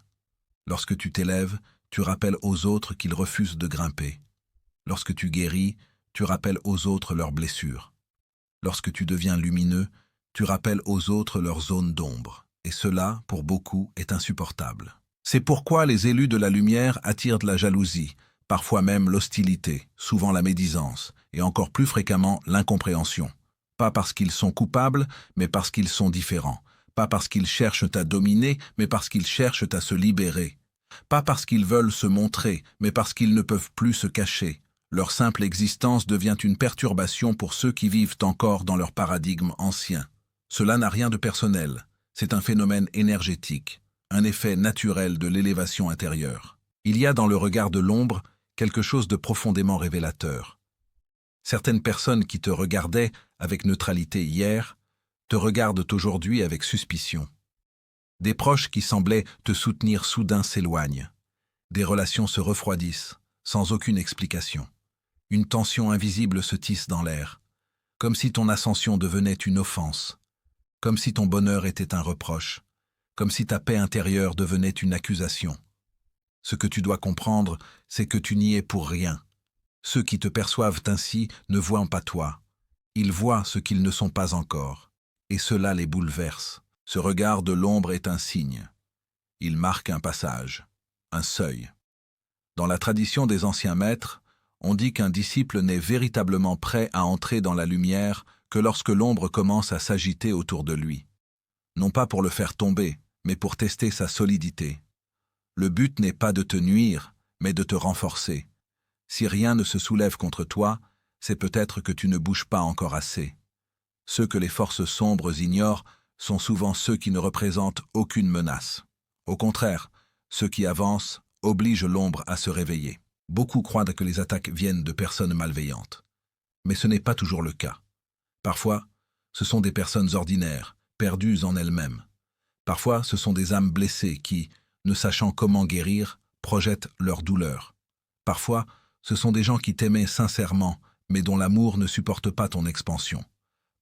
Lorsque tu t'élèves, tu rappelles aux autres qu'ils refusent de grimper. Lorsque tu guéris, tu rappelles aux autres leurs blessures. Lorsque tu deviens lumineux, tu rappelles aux autres leurs zones d'ombre. Et cela, pour beaucoup, est insupportable. C'est pourquoi les élus de la lumière attirent de la jalousie, parfois même l'hostilité, souvent la médisance, et encore plus fréquemment l'incompréhension. Pas parce qu'ils sont coupables, mais parce qu'ils sont différents. Pas parce qu'ils cherchent à dominer, mais parce qu'ils cherchent à se libérer. Pas parce qu'ils veulent se montrer, mais parce qu'ils ne peuvent plus se cacher. Leur simple existence devient une perturbation pour ceux qui vivent encore dans leur paradigme ancien. Cela n'a rien de personnel. C'est un phénomène énergétique, un effet naturel de l'élévation intérieure. Il y a dans le regard de l'ombre quelque chose de profondément révélateur. Certaines personnes qui te regardaient avec neutralité hier te regardent aujourd'hui avec suspicion. Des proches qui semblaient te soutenir soudain s'éloignent. Des relations se refroidissent, sans aucune explication. Une tension invisible se tisse dans l'air, comme si ton ascension devenait une offense, comme si ton bonheur était un reproche, comme si ta paix intérieure devenait une accusation. Ce que tu dois comprendre, c'est que tu n'y es pour rien. Ceux qui te perçoivent ainsi ne voient pas toi. Ils voient ce qu'ils ne sont pas encore. Et cela les bouleverse. Ce regard de l'ombre est un signe. Il marque un passage, un seuil. Dans la tradition des anciens maîtres, on dit qu'un disciple n'est véritablement prêt à entrer dans la lumière que lorsque l'ombre commence à s'agiter autour de lui. Non pas pour le faire tomber, mais pour tester sa solidité. Le but n'est pas de te nuire, mais de te renforcer. Si rien ne se soulève contre toi, c'est peut-être que tu ne bouges pas encore assez. Ceux que les forces sombres ignorent sont souvent ceux qui ne représentent aucune menace. Au contraire, ceux qui avancent obligent l'ombre à se réveiller. Beaucoup croient que les attaques viennent de personnes malveillantes. Mais ce n'est pas toujours le cas. Parfois, ce sont des personnes ordinaires, perdues en elles-mêmes. Parfois, ce sont des âmes blessées qui, ne sachant comment guérir, projettent leur douleur. Parfois, ce sont des gens qui t'aimaient sincèrement, mais dont l'amour ne supporte pas ton expansion.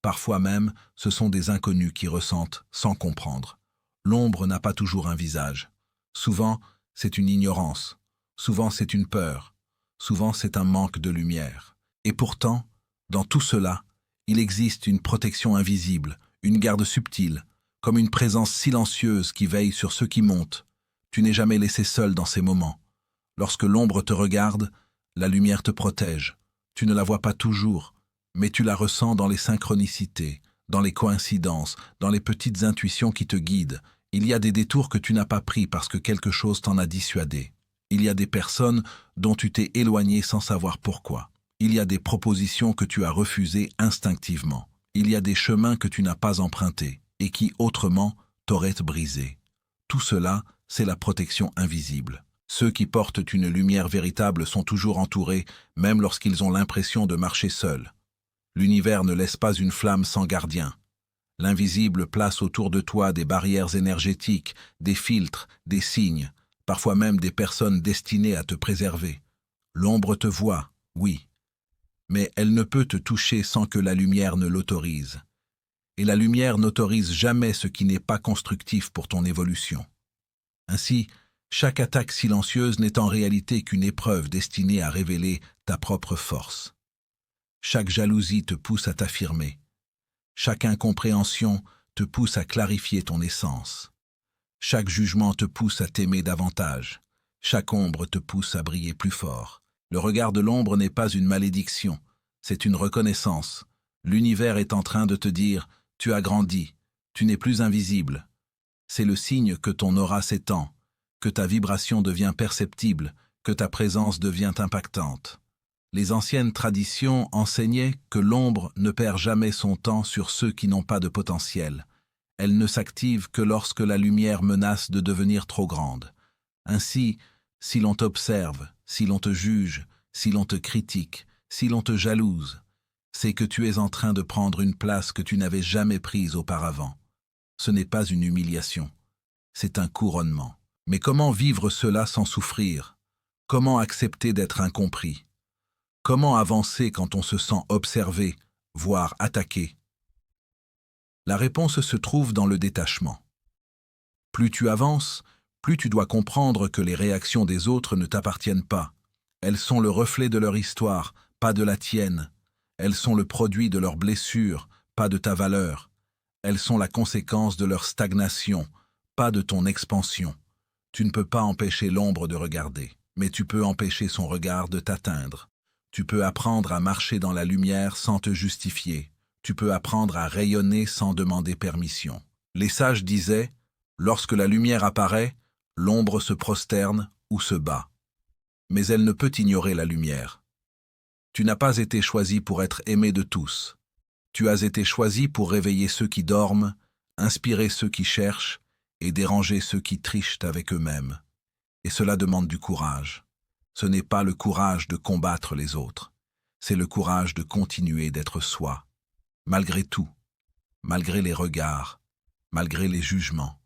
Parfois même, ce sont des inconnus qui ressentent sans comprendre. L'ombre n'a pas toujours un visage. Souvent, c'est une ignorance. Souvent, c'est une peur. Souvent, c'est un manque de lumière. Et pourtant, dans tout cela, il existe une protection invisible, une garde subtile, comme une présence silencieuse qui veille sur ceux qui montent. Tu n'es jamais laissé seul dans ces moments. Lorsque l'ombre te regarde, la lumière te protège. Tu ne la vois pas toujours, mais tu la ressens dans les synchronicités, dans les coïncidences, dans les petites intuitions qui te guident. Il y a des détours que tu n'as pas pris parce que quelque chose t'en a dissuadé. Il y a des personnes dont tu t'es éloigné sans savoir pourquoi. Il y a des propositions que tu as refusées instinctivement. Il y a des chemins que tu n'as pas empruntés et qui, autrement, t'auraient brisé. Tout cela, c'est la protection invisible. Ceux qui portent une lumière véritable sont toujours entourés, même lorsqu'ils ont l'impression de marcher seuls. L'univers ne laisse pas une flamme sans gardien. L'invisible place autour de toi des barrières énergétiques, des filtres, des signes, parfois même des personnes destinées à te préserver. L'ombre te voit, oui, mais elle ne peut te toucher sans que la lumière ne l'autorise. Et la lumière n'autorise jamais ce qui n'est pas constructif pour ton évolution. Ainsi, chaque attaque silencieuse n'est en réalité qu'une épreuve destinée à révéler ta propre force. Chaque jalousie te pousse à t'affirmer. Chaque incompréhension te pousse à clarifier ton essence. Chaque jugement te pousse à t'aimer davantage. Chaque ombre te pousse à briller plus fort. Le regard de l'ombre n'est pas une malédiction, c'est une reconnaissance. L'univers est en train de te dire « Tu as grandi, tu n'es plus invisible ». C'est le signe que ton aura s'étend, que ta vibration devient perceptible, que ta présence devient impactante. Les anciennes traditions enseignaient que l'ombre ne perd jamais son temps sur ceux qui n'ont pas de potentiel. Elle ne s'active que lorsque la lumière menace de devenir trop grande. Ainsi, si l'on t'observe, si l'on te juge, si l'on te critique, si l'on te jalouse, c'est que tu es en train de prendre une place que tu n'avais jamais prise auparavant. Ce n'est pas une humiliation, c'est un couronnement. Mais comment vivre cela sans souffrir? Comment accepter d'être incompris? Comment avancer quand on se sent observé, voire attaqué? La réponse se trouve dans le détachement. Plus tu avances, plus tu dois comprendre que les réactions des autres ne t'appartiennent pas. Elles sont le reflet de leur histoire, pas de la tienne. Elles sont le produit de leurs blessures, pas de ta valeur. Elles sont la conséquence de leur stagnation, pas de ton expansion. Tu ne peux pas empêcher l'ombre de regarder, mais tu peux empêcher son regard de t'atteindre. Tu peux apprendre à marcher dans la lumière sans te justifier. Tu peux apprendre à rayonner sans demander permission. Les sages disaient, lorsque la lumière apparaît, l'ombre se prosterne ou se bat. Mais elle ne peut ignorer la lumière. Tu n'as pas été choisi pour être aimé de tous. Tu as été choisi pour réveiller ceux qui dorment, inspirer ceux qui cherchent et déranger ceux qui trichent avec eux-mêmes. Et cela demande du courage. Ce n'est pas le courage de combattre les autres, c'est le courage de continuer d'être soi, malgré tout, malgré les regards, malgré les jugements,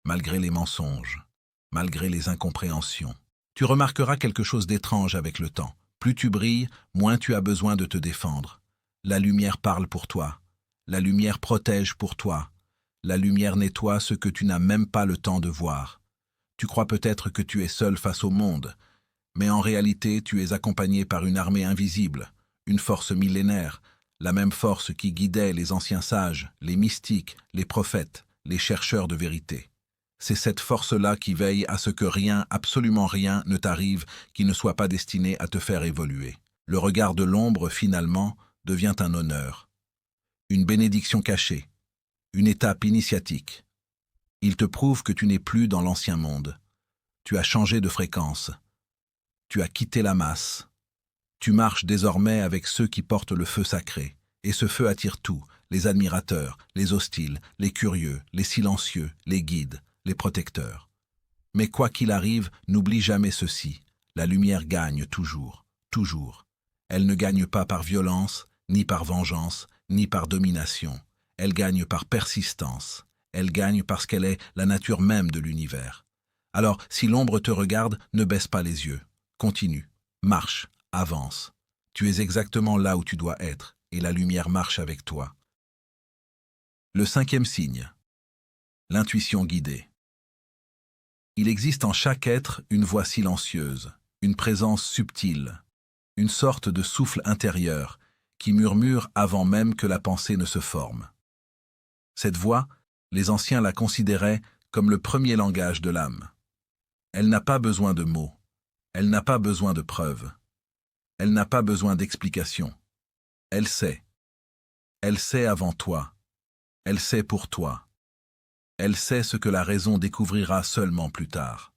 malgré les mensonges, malgré les incompréhensions. Tu remarqueras quelque chose d'étrange avec le temps. Plus tu brilles, moins tu as besoin de te défendre. La lumière parle pour toi, la lumière protège pour toi, la lumière nettoie ce que tu n'as même pas le temps de voir. Tu crois peut-être que tu es seul face au monde, mais en réalité tu es accompagné par une armée invisible, une force millénaire, la même force qui guidait les anciens sages, les mystiques, les prophètes, les chercheurs de vérité. C'est cette force-là qui veille à ce que rien, absolument rien, ne t'arrive qui ne soit pas destiné à te faire évoluer. Le regard de l'ombre, finalement, devient un honneur, une bénédiction cachée, une étape initiatique. Il te prouve que tu n'es plus dans l'ancien monde. Tu as changé de fréquence. Tu as quitté la masse. Tu marches désormais avec ceux qui portent le feu sacré. Et ce feu attire tout, les admirateurs, les hostiles, les curieux, les silencieux, les guides, les protecteurs. Mais quoi qu'il arrive, n'oublie jamais ceci. La lumière gagne toujours, toujours. Elle ne gagne pas par violence, ni par vengeance, ni par domination. Elle gagne par persistance. Elle gagne parce qu'elle est la nature même de l'univers. Alors, si l'ombre te regarde, ne baisse pas les yeux. Continue, marche, avance. Tu es exactement là où tu dois être, et la lumière marche avec toi. Le 5e signe. L'intuition guidée. Il existe en chaque être une voix silencieuse, une présence subtile, une sorte de souffle intérieur qui murmure avant même que la pensée ne se forme. Cette voix, les anciens la considéraient comme le premier langage de l'âme. Elle n'a pas besoin de mots, elle n'a pas besoin de preuves, elle n'a pas besoin d'explications. Elle sait avant toi, elle sait pour toi, elle sait ce que la raison découvrira seulement plus tard.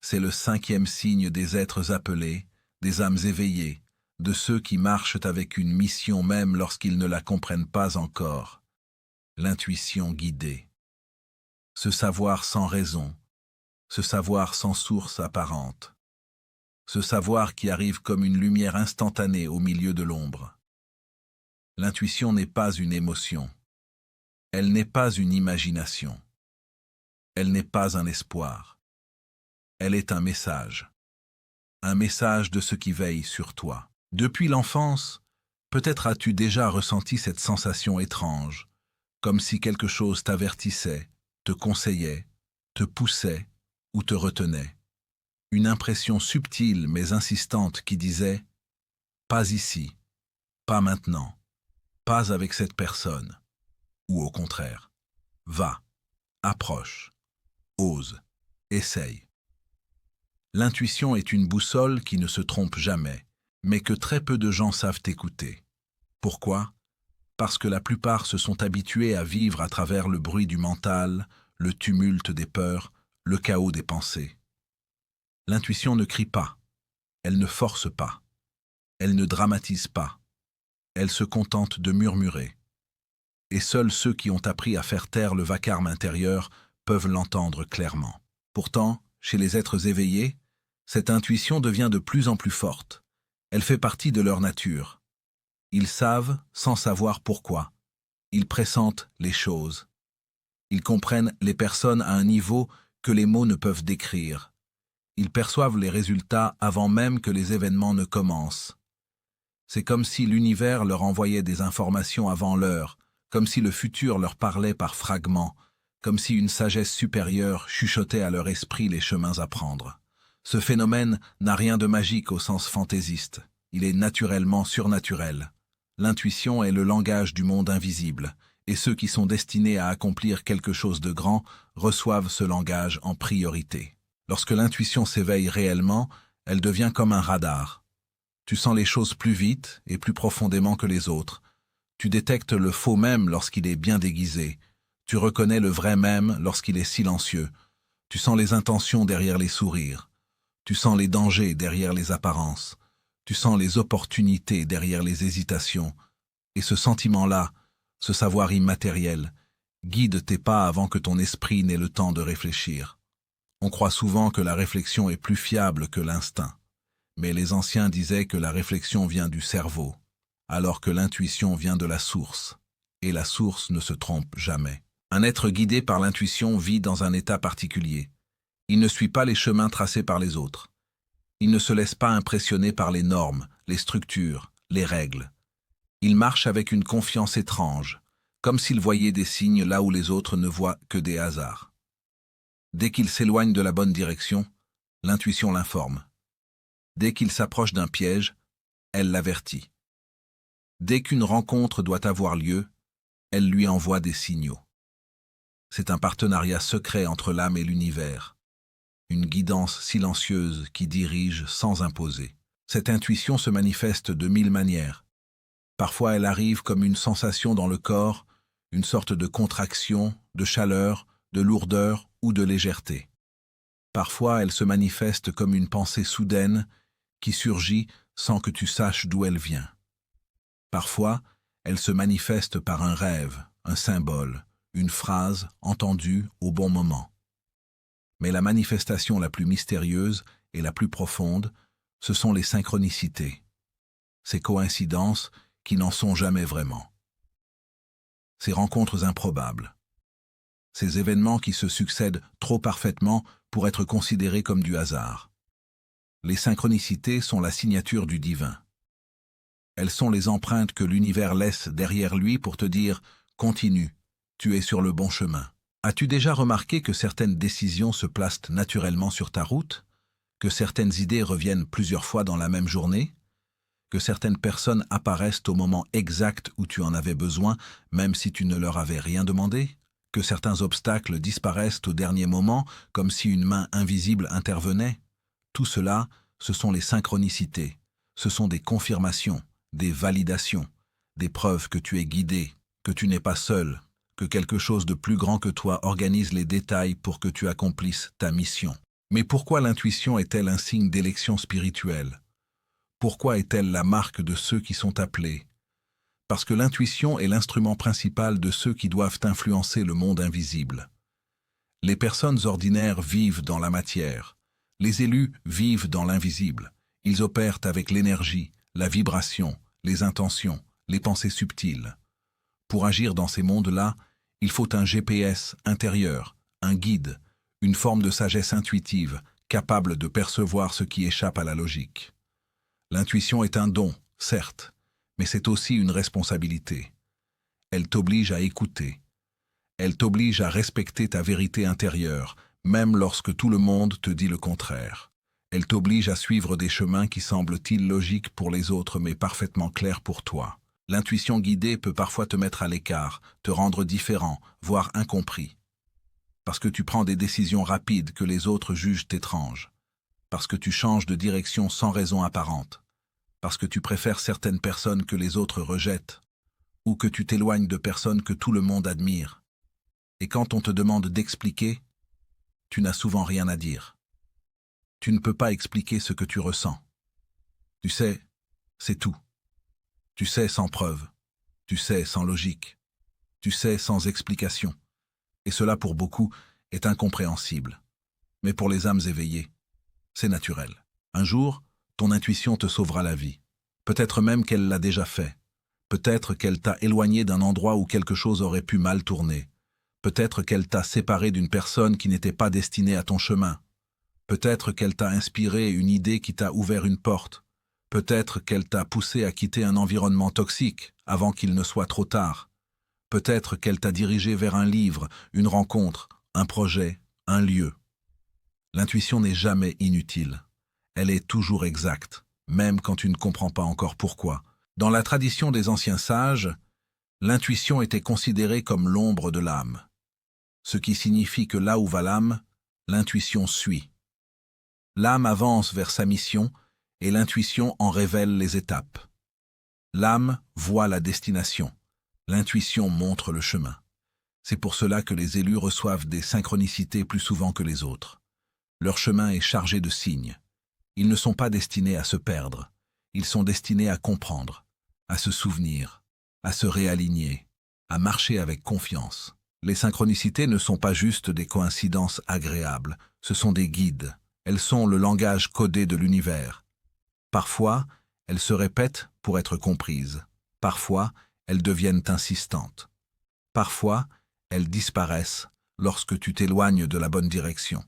C'est le 5e signe des êtres appelés, des âmes éveillées, de ceux qui marchent avec une mission même lorsqu'ils ne la comprennent pas encore. L'intuition guidée. Ce savoir sans raison, ce savoir sans source apparente, ce savoir qui arrive comme une lumière instantanée au milieu de l'ombre. L'intuition n'est pas une émotion, elle n'est pas une imagination, elle n'est pas un espoir, elle est un message de ce qui veille sur toi. Depuis l'enfance, peut-être as-tu déjà ressenti cette sensation étrange, comme si quelque chose t'avertissait, te conseillait, te poussait ou te retenait. Une impression subtile mais insistante qui disait ⁇ Pas ici, pas maintenant, pas avec cette personne ⁇ ou au contraire ⁇ Va, approche, ose, essaye. L'intuition est une boussole qui ne se trompe jamais, mais que très peu de gens savent écouter. Pourquoi ? Parce que la plupart se sont habitués à vivre à travers le bruit du mental, le tumulte des peurs, le chaos des pensées. L'intuition ne crie pas, elle ne force pas, elle ne dramatise pas, elle se contente de murmurer. Et seuls ceux qui ont appris à faire taire le vacarme intérieur peuvent l'entendre clairement. Pourtant, chez les êtres éveillés, cette intuition devient de plus en plus forte. Elle fait partie de leur nature. Ils savent sans savoir pourquoi. Ils pressentent les choses. Ils comprennent les personnes à un niveau que les mots ne peuvent décrire. Ils perçoivent les résultats avant même que les événements ne commencent. C'est comme si l'univers leur envoyait des informations avant l'heure, comme si le futur leur parlait par fragments, comme si une sagesse supérieure chuchotait à leur esprit les chemins à prendre. Ce phénomène n'a rien de magique au sens fantaisiste. Il est naturellement surnaturel. L'intuition est le langage du monde invisible, et ceux qui sont destinés à accomplir quelque chose de grand reçoivent ce langage en priorité. Lorsque l'intuition s'éveille réellement, elle devient comme un radar. Tu sens les choses plus vite et plus profondément que les autres. Tu détectes le faux même lorsqu'il est bien déguisé. Tu reconnais le vrai même lorsqu'il est silencieux. Tu sens les intentions derrière les sourires. Tu sens les dangers derrière les apparences. Tu sens les opportunités derrière les hésitations. Et ce sentiment-là, ce savoir immatériel, guide tes pas avant que ton esprit n'ait le temps de réfléchir. On croit souvent que la réflexion est plus fiable que l'instinct. Mais les anciens disaient que la réflexion vient du cerveau, alors que l'intuition vient de la source. Et la source ne se trompe jamais. Un être guidé par l'intuition vit dans un état particulier. Il ne suit pas les chemins tracés par les autres. Il ne se laisse pas impressionner par les normes, les structures, les règles. Il marche avec une confiance étrange, comme s'il voyait des signes là où les autres ne voient que des hasards. Dès qu'il s'éloigne de la bonne direction, l'intuition l'informe. Dès qu'il s'approche d'un piège, elle l'avertit. Dès qu'une rencontre doit avoir lieu, elle lui envoie des signaux. C'est un partenariat secret entre l'âme et l'univers, une guidance silencieuse qui dirige sans imposer. Cette intuition se manifeste de mille manières. Parfois elle arrive comme une sensation dans le corps, une sorte de contraction, de chaleur, de lourdeur ou de légèreté. Parfois elle se manifeste comme une pensée soudaine qui surgit sans que tu saches d'où elle vient. Parfois, elle se manifeste par un rêve, un symbole, une phrase entendue au bon moment. Mais la manifestation la plus mystérieuse et la plus profonde, ce sont les synchronicités, ces coïncidences qui n'en sont jamais vraiment. Ces rencontres improbables, ces événements qui se succèdent trop parfaitement pour être considérés comme du hasard. Les synchronicités sont la signature du divin. Elles sont les empreintes que l'univers laisse derrière lui pour te dire « Continue, tu es sur le bon chemin ». As-tu déjà remarqué que certaines décisions se placent naturellement sur ta route? Que certaines idées reviennent plusieurs fois dans la même journée? Que certaines personnes apparaissent au moment exact où tu en avais besoin, même si tu ne leur avais rien demandé? Que certains obstacles disparaissent au dernier moment, comme si une main invisible intervenait? Tout cela, ce sont les synchronicités. Ce sont des confirmations, des validations, des preuves que tu es guidé, que tu n'es pas seul, que quelque chose de plus grand que toi organise les détails pour que tu accomplisses ta mission. Mais pourquoi l'intuition est-elle un signe d'élection spirituelle? Pourquoi est-elle la marque de ceux qui sont appelés? Parce que l'intuition est l'instrument principal de ceux qui doivent influencer le monde invisible. Les personnes ordinaires vivent dans la matière. Les élus vivent dans l'invisible. Ils opèrent avec l'énergie, la vibration, les intentions, les pensées subtiles. Pour agir dans ces mondes-là, il faut un GPS intérieur, un guide, une forme de sagesse intuitive, capable de percevoir ce qui échappe à la logique. L'intuition est un don, certes, mais c'est aussi une responsabilité. Elle t'oblige à écouter. Elle t'oblige à respecter ta vérité intérieure, même lorsque tout le monde te dit le contraire. Elle t'oblige à suivre des chemins qui semblent illogiques pour les autres mais parfaitement clairs pour toi. L'intuition guidée peut parfois te mettre à l'écart, te rendre différent, voire incompris. Parce que tu prends des décisions rapides que les autres jugent étranges. Parce que tu changes de direction sans raison apparente. Parce que tu préfères certaines personnes que les autres rejettent. Ou que tu t'éloignes de personnes que tout le monde admire. Et quand on te demande d'expliquer, tu n'as souvent rien à dire. Tu ne peux pas expliquer ce que tu ressens. Tu sais, c'est tout. Tu sais sans preuve. Tu sais sans logique. Tu sais sans explication. Et cela, pour beaucoup, est incompréhensible. Mais pour les âmes éveillées, c'est naturel. Un jour, ton intuition te sauvera la vie. Peut-être même qu'elle l'a déjà fait. Peut-être qu'elle t'a éloigné d'un endroit où quelque chose aurait pu mal tourner. Peut-être qu'elle t'a séparé d'une personne qui n'était pas destinée à ton chemin. Peut-être qu'elle t'a inspiré une idée qui t'a ouvert une porte. Peut-être qu'elle t'a poussé à quitter un environnement toxique avant qu'il ne soit trop tard. Peut-être qu'elle t'a dirigé vers un livre, une rencontre, un projet, un lieu. L'intuition n'est jamais inutile. Elle est toujours exacte, même quand tu ne comprends pas encore pourquoi. Dans la tradition des anciens sages, l'intuition était considérée comme l'ombre de l'âme, ce qui signifie que là où va l'âme, l'intuition suit. L'âme avance vers sa mission et l'intuition en révèle les étapes. L'âme voit la destination, l'intuition montre le chemin. C'est pour cela que les élus reçoivent des synchronicités plus souvent que les autres. Leur chemin est chargé de signes. Ils ne sont pas destinés à se perdre. Ils sont destinés à comprendre, à se souvenir, à se réaligner, à marcher avec confiance. Les synchronicités ne sont pas juste des coïncidences agréables, ce sont des guides. Elles sont le langage codé de l'univers. Parfois, elles se répètent pour être comprises. Parfois, elles deviennent insistantes. Parfois, elles disparaissent lorsque tu t'éloignes de la bonne direction.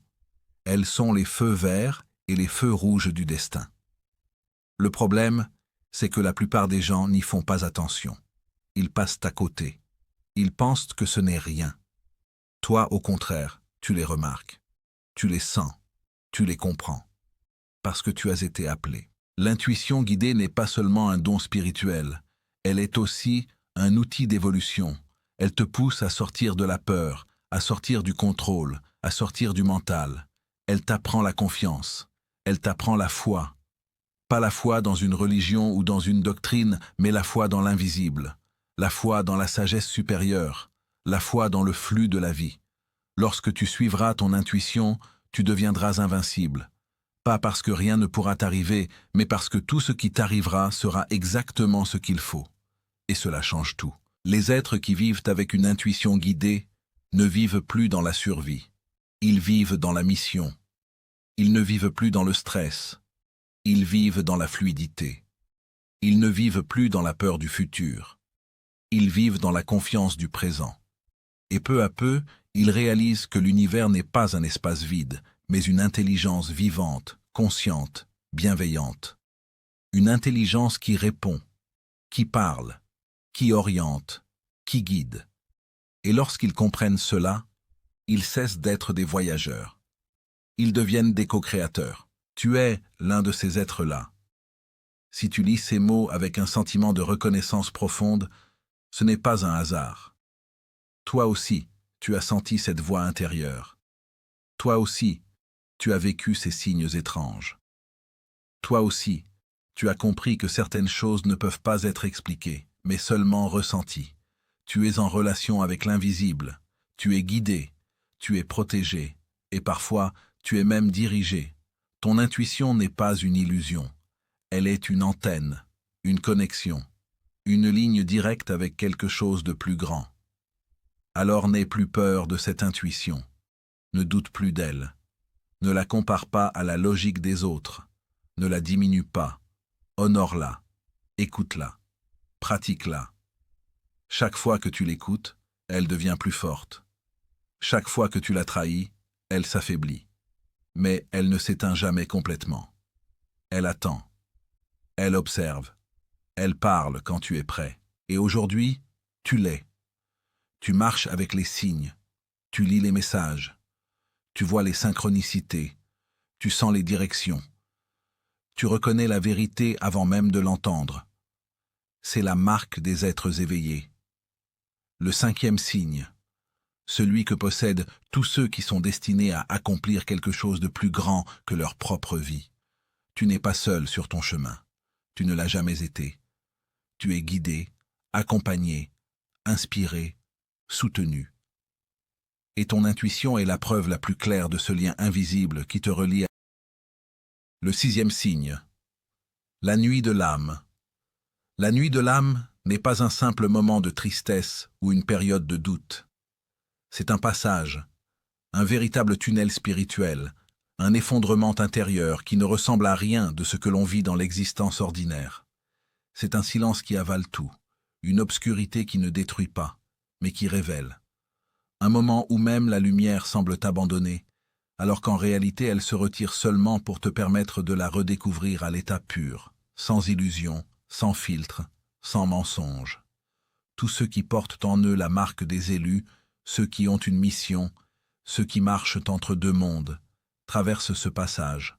Elles sont les feux verts et les feux rouges du destin. Le problème, c'est que la plupart des gens n'y font pas attention. Ils passent à côté. Ils pensent que ce n'est rien. Toi, au contraire, tu les remarques. Tu les sens. Tu les comprends. Parce que tu as été appelé. L'intuition guidée n'est pas seulement un don spirituel. Elle est aussi un outil d'évolution. Elle te pousse à sortir de la peur, à sortir du contrôle, à sortir du mental. Elle t'apprend la confiance. Elle t'apprend la foi. Pas la foi dans une religion ou dans une doctrine, mais la foi dans l'invisible. La foi dans la sagesse supérieure. La foi dans le flux de la vie. Lorsque tu suivras ton intuition, tu deviendras invincible. Pas parce que rien ne pourra t'arriver, mais parce que tout ce qui t'arrivera sera exactement ce qu'il faut. Et cela change tout. Les êtres qui vivent avec une intuition guidée ne vivent plus dans la survie. Ils vivent dans la mission. Ils ne vivent plus dans le stress. Ils vivent dans la fluidité. Ils ne vivent plus dans la peur du futur. Ils vivent dans la confiance du présent. Et peu à peu, ils réalisent que l'univers n'est pas un espace vide, mais une intelligence vivante, consciente, bienveillante. Une intelligence qui répond, qui parle, qui oriente, qui guide. Et lorsqu'ils comprennent cela, ils cessent d'être des voyageurs. Ils deviennent des co-créateurs. Tu es l'un de ces êtres-là. Si tu lis ces mots avec un sentiment de reconnaissance profonde, ce n'est pas un hasard. Toi aussi, tu as senti cette voix intérieure. Toi aussi, tu as vécu ces signes étranges. Toi aussi, tu as compris que certaines choses ne peuvent pas être expliquées, mais seulement ressenties. Tu es en relation avec l'invisible, tu es guidé, tu es protégé, et parfois, tu es même dirigé. Ton intuition n'est pas une illusion. Elle est une antenne, une connexion, une ligne directe avec quelque chose de plus grand. Alors n'aie plus peur de cette intuition. Ne doute plus d'elle. Ne la compare pas à la logique des autres. Ne la diminue pas. Honore-la. Écoute-la. Pratique-la. Chaque fois que tu l'écoutes, elle devient plus forte. Chaque fois que tu la trahis, elle s'affaiblit. Mais elle ne s'éteint jamais complètement. Elle attend. Elle observe. Elle parle quand tu es prêt. Et aujourd'hui, tu l'es. Tu marches avec les signes. Tu lis les messages. Tu vois les synchronicités. Tu sens les directions. Tu reconnais la vérité avant même de l'entendre. C'est la marque des êtres éveillés. Le cinquième signe, celui que possèdent tous ceux qui sont destinés à accomplir quelque chose de plus grand que leur propre vie. Tu n'es pas seul sur ton chemin. Tu ne l'as jamais été. Tu es guidé, accompagné, inspiré, soutenu. Et ton intuition est la preuve la plus claire de ce lien invisible qui te relie à... Le sixième signe, la nuit de l'âme. La nuit de l'âme n'est pas un simple moment de tristesse ou une période de doute. C'est un passage, un véritable tunnel spirituel, un effondrement intérieur qui ne ressemble à rien de ce que l'on vit dans l'existence ordinaire. C'est un silence qui avale tout, une obscurité qui ne détruit pas, mais qui révèle. Un moment où même la lumière semble t'abandonner, alors qu'en réalité elle se retire seulement pour te permettre de la redécouvrir à l'état pur, sans illusion, sans filtre, sans mensonge. Tous ceux qui portent en eux la marque des élus, ceux qui ont une mission, ceux qui marchent entre deux mondes, traversent ce passage.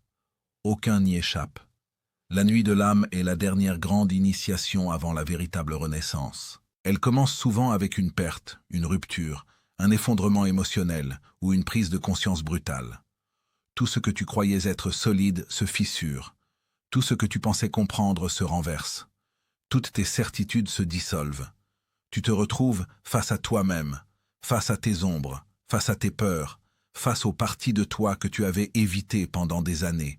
Aucun n'y échappe. La nuit de l'âme est la dernière grande initiation avant la véritable renaissance. Elle commence souvent avec une perte, une rupture, un effondrement émotionnel ou une prise de conscience brutale. Tout ce que tu croyais être solide se fissure. Tout ce que tu pensais comprendre se renverse. Toutes tes certitudes se dissolvent. Tu te retrouves face à toi-même, face à tes ombres, face à tes peurs, face aux parties de toi que tu avais évitées pendant des années.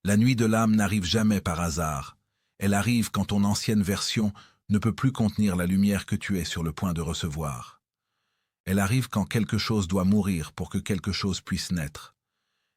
La nuit de l'âme n'arrive jamais par hasard. Elle arrive quand ton ancienne version ne peut plus contenir la lumière que tu es sur le point de recevoir. Elle arrive quand quelque chose doit mourir pour que quelque chose puisse naître.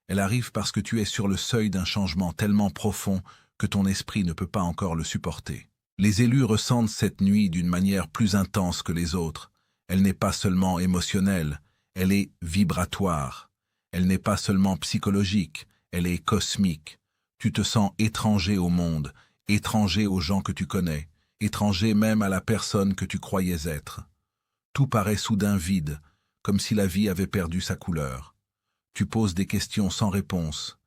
Elle arrive parce que tu es sur le seuil d'un changement tellement profond que ton esprit ne peut pas encore le supporter. Les élus ressentent cette nuit d'une manière plus intense que les autres. Elle n'est pas seulement émotionnelle, elle est vibratoire. Elle n'est pas seulement psychologique, elle est cosmique. Tu te sens étranger au monde, étranger aux gens que tu connais, étranger même à la personne que tu croyais être. Tout paraît soudain vide, comme si la vie avait perdu sa couleur. Tu poses des questions sans réponse.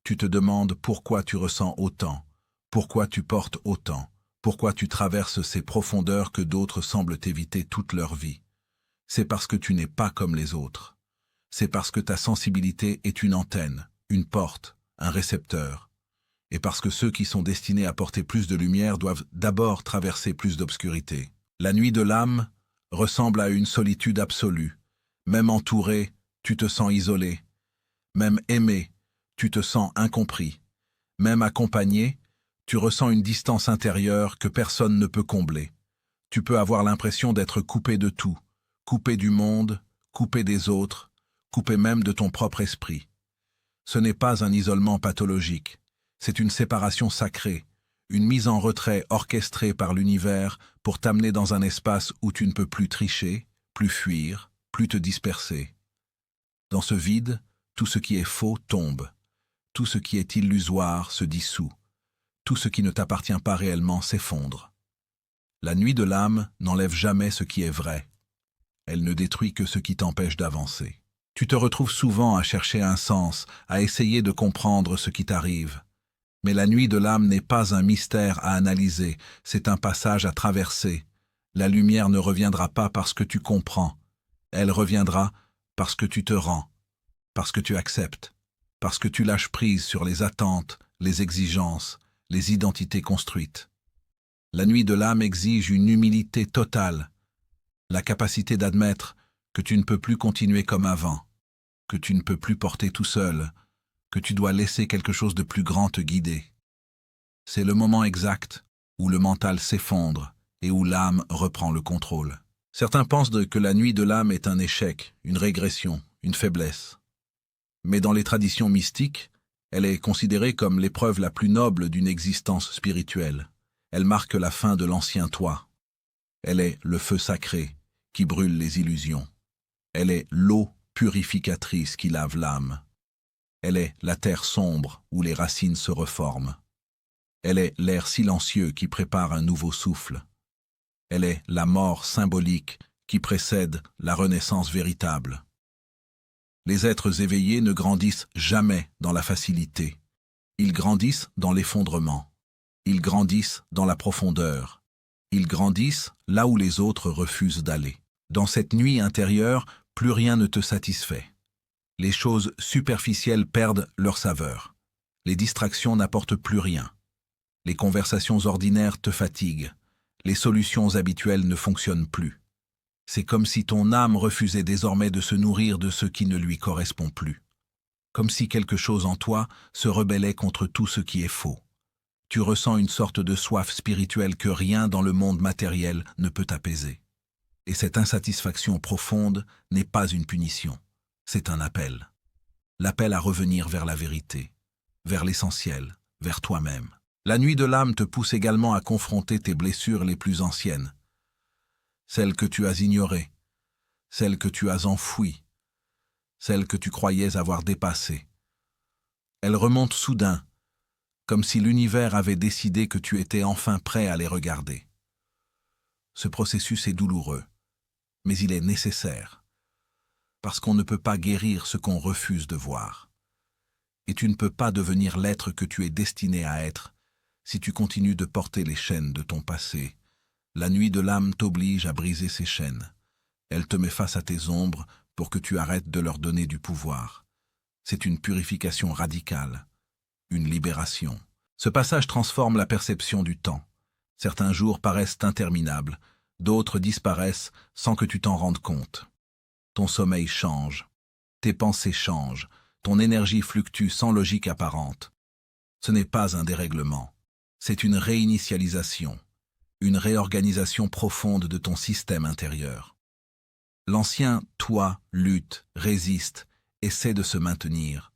Tu te demandes pourquoi tu ressens autant, pourquoi tu portes autant, pourquoi tu traverses ces profondeurs que d'autres semblent éviter toute leur vie. C'est parce que tu n'es pas comme les autres. C'est parce que ta sensibilité est une antenne, une porte, un récepteur. Et parce que ceux qui sont destinés à porter plus de lumière doivent d'abord traverser plus d'obscurité. La nuit de l'âme ressemble à une solitude absolue. Même entouré, tu te sens isolé. Même aimé, tu te sens incompris. Même accompagné, tu ressens une distance intérieure que personne ne peut combler. Tu peux avoir l'impression d'être coupé de tout, coupé du monde, coupé des autres, coupé même de ton propre esprit. Ce n'est pas un isolement pathologique, c'est une séparation sacrée, une mise en retrait orchestrée par l'univers pour t'amener dans un espace où tu ne peux plus tricher, plus fuir, plus te disperser. Dans ce vide, tout ce qui est faux tombe, tout ce qui est illusoire se dissout, tout ce qui ne t'appartient pas réellement s'effondre. La nuit de l'âme n'enlève jamais ce qui est vrai. Elle ne détruit que ce qui t'empêche d'avancer. Tu te retrouves souvent à chercher un sens, à essayer de comprendre ce qui t'arrive. Mais la nuit de l'âme n'est pas un mystère à analyser, c'est un passage à traverser. La lumière ne reviendra pas parce que tu comprends. Elle reviendra parce que tu te rends, parce que tu acceptes, parce que tu lâches prise sur les attentes, les exigences, les identités construites. La nuit de l'âme exige une humilité totale, la capacité d'admettre que tu ne peux plus continuer comme avant, que tu ne peux plus porter tout seul, que tu dois laisser quelque chose de plus grand te guider. C'est le moment exact où le mental s'effondre et où l'âme reprend le contrôle. Certains pensent que la nuit de l'âme est un échec, une régression, une faiblesse. Mais dans les traditions mystiques, elle est considérée comme l'épreuve la plus noble d'une existence spirituelle. Elle marque la fin de l'ancien toi. Elle est le feu sacré qui brûle les illusions. Elle est l'eau purificatrice qui lave l'âme. Elle est la terre sombre où les racines se reforment. Elle est l'air silencieux qui prépare un nouveau souffle. Elle est la mort symbolique qui précède la renaissance véritable. Les êtres éveillés ne grandissent jamais dans la facilité. Ils grandissent dans l'effondrement. Ils grandissent dans la profondeur. Ils grandissent là où les autres refusent d'aller. Dans cette nuit intérieure, plus rien ne te satisfait. Les choses superficielles perdent leur saveur. Les distractions n'apportent plus rien. Les conversations ordinaires te fatiguent. Les solutions habituelles ne fonctionnent plus. C'est comme si ton âme refusait désormais de se nourrir de ce qui ne lui correspond plus. Comme si quelque chose en toi se rebellait contre tout ce qui est faux. Tu ressens une sorte de soif spirituelle que rien dans le monde matériel ne peut apaiser. Et cette insatisfaction profonde n'est pas une punition, c'est un appel. L'appel à revenir vers la vérité, vers l'essentiel, vers toi-même. La nuit de l'âme te pousse également à confronter tes blessures les plus anciennes. Celles que tu as ignorées, celles que tu as enfouies, celles que tu croyais avoir dépassées. Elles remontent soudain, comme si l'univers avait décidé que tu étais enfin prêt à les regarder. Ce processus est douloureux, mais il est nécessaire, parce qu'on ne peut pas guérir ce qu'on refuse de voir. Et tu ne peux pas devenir l'être que tu es destiné à être si tu continues de porter les chaînes de ton passé. La nuit de l'âme t'oblige à briser ces chaînes. Elle te met face à tes ombres pour que tu arrêtes de leur donner du pouvoir. C'est une purification radicale, une libération. Ce passage transforme la perception du temps. Certains jours paraissent interminables, d'autres disparaissent sans que tu t'en rendes compte. Ton sommeil change, tes pensées changent, ton énergie fluctue sans logique apparente. Ce n'est pas un dérèglement, c'est une réinitialisation. Une réorganisation profonde de ton système intérieur. L'ancien toi lutte, résiste, essaie de se maintenir.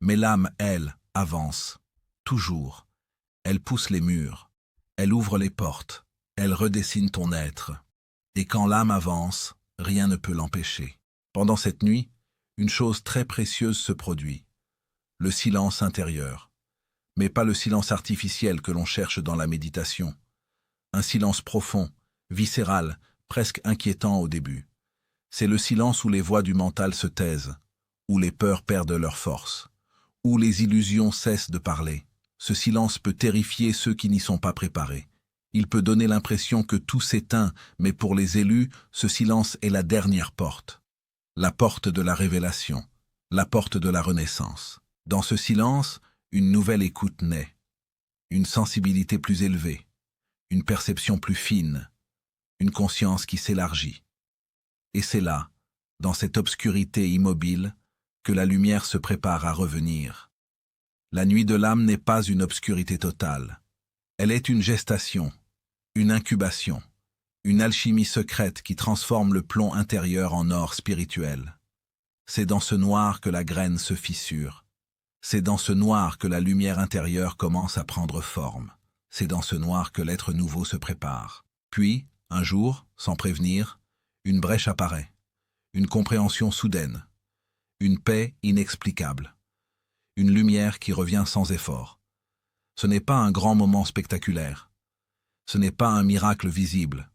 Mais l'âme, elle, avance. Toujours. Elle pousse les murs. Elle ouvre les portes. Elle redessine ton être. Et quand l'âme avance, rien ne peut l'empêcher. Pendant cette nuit, une chose très précieuse se produit. Le silence intérieur. Mais pas le silence artificiel que l'on cherche dans la méditation. Un silence profond, viscéral, presque inquiétant au début. C'est le silence où les voix du mental se taisent, où les peurs perdent leur force, où les illusions cessent de parler. Ce silence peut terrifier ceux qui n'y sont pas préparés. Il peut donner l'impression que tout s'éteint, mais pour les élus, ce silence est la dernière porte. La porte de la révélation, la porte de la renaissance. Dans ce silence, une nouvelle écoute naît, une sensibilité plus élevée, une perception plus fine, une conscience qui s'élargit. Et c'est là, dans cette obscurité immobile, que la lumière se prépare à revenir. La nuit de l'âme n'est pas une obscurité totale. Elle est une gestation, une incubation, une alchimie secrète qui transforme le plomb intérieur en or spirituel. C'est dans ce noir que la graine se fissure. C'est dans ce noir que la lumière intérieure commence à prendre forme. C'est dans ce noir que l'être nouveau se prépare. Puis, un jour, sans prévenir, une brèche apparaît, une compréhension soudaine, une paix inexplicable, une lumière qui revient sans effort. Ce n'est pas un grand moment spectaculaire, ce n'est pas un miracle visible,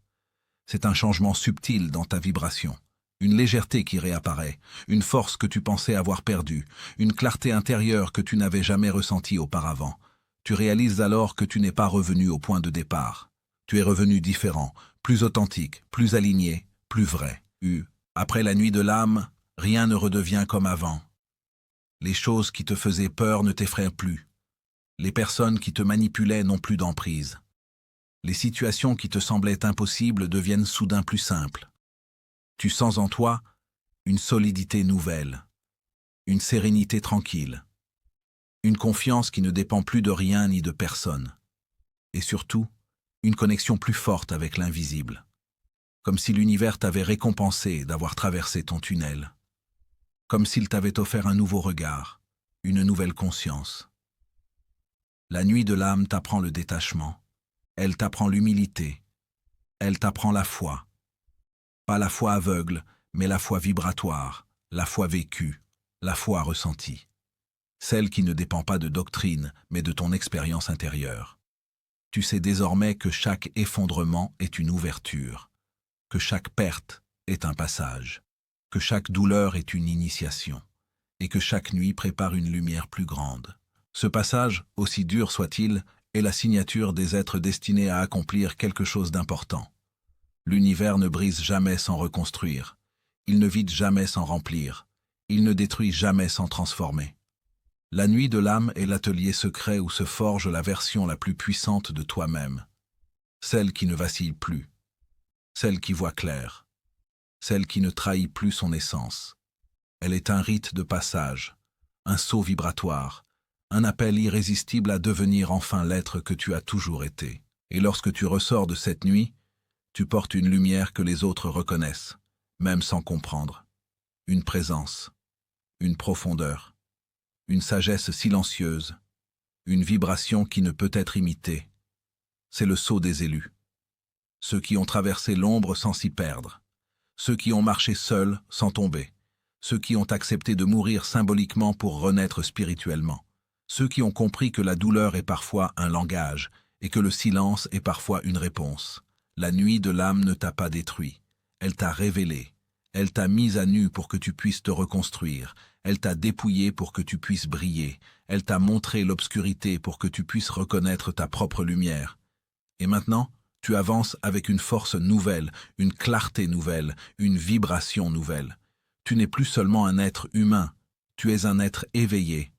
c'est un changement subtil dans ta vibration, une légèreté qui réapparaît, une force que tu pensais avoir perdue, une clarté intérieure que tu n'avais jamais ressentie auparavant. Tu réalises alors que tu n'es pas revenu au point de départ. Tu es revenu différent, plus authentique, plus aligné, plus vrai. Après la nuit de l'âme, rien ne redevient comme avant. Les choses qui te faisaient peur ne t'effraient plus. Les personnes qui te manipulaient n'ont plus d'emprise. Les situations qui te semblaient impossibles deviennent soudain plus simples. Tu sens en toi une solidité nouvelle, une sérénité tranquille. Une confiance qui ne dépend plus de rien ni de personne. Et surtout, une connexion plus forte avec l'invisible. Comme si l'univers t'avait récompensé d'avoir traversé ton tunnel. Comme s'il t'avait offert un nouveau regard, une nouvelle conscience. La nuit de l'âme t'apprend le détachement. Elle t'apprend l'humilité. Elle t'apprend la foi. Pas la foi aveugle, mais la foi vibratoire, la foi vécue, la foi ressentie. Celle qui ne dépend pas de doctrine, mais de ton expérience intérieure. Tu sais désormais que chaque effondrement est une ouverture, que chaque perte est un passage, que chaque douleur est une initiation, et que chaque nuit prépare une lumière plus grande. Ce passage, aussi dur soit-il, est la signature des êtres destinés à accomplir quelque chose d'important. L'univers ne brise jamais sans reconstruire, il ne vide jamais sans remplir, il ne détruit jamais sans transformer. La nuit de l'âme est l'atelier secret où se forge la version la plus puissante de toi-même, celle qui ne vacille plus, celle qui voit clair, celle qui ne trahit plus son essence. Elle est un rite de passage, un saut vibratoire, un appel irrésistible à devenir enfin l'être que tu as toujours été. Et lorsque tu ressors de cette nuit, tu portes une lumière que les autres reconnaissent, même sans comprendre. Une présence, une profondeur, une sagesse silencieuse, une vibration qui ne peut être imitée. C'est le sceau des élus. Ceux qui ont traversé l'ombre sans s'y perdre, ceux qui ont marché seuls sans tomber, ceux qui ont accepté de mourir symboliquement pour renaître spirituellement, ceux qui ont compris que la douleur est parfois un langage et que le silence est parfois une réponse. La nuit de l'âme ne t'a pas détruit, elle t'a révélé, elle t'a mis à nu pour que tu puisses te reconstruire, elle t'a dépouillé pour que tu puisses briller, elle t'a montré l'obscurité pour que tu puisses reconnaître ta propre lumière. Et maintenant, tu avances avec une force nouvelle, une clarté nouvelle, une vibration nouvelle. Tu n'es plus seulement un être humain, tu es un être éveillé,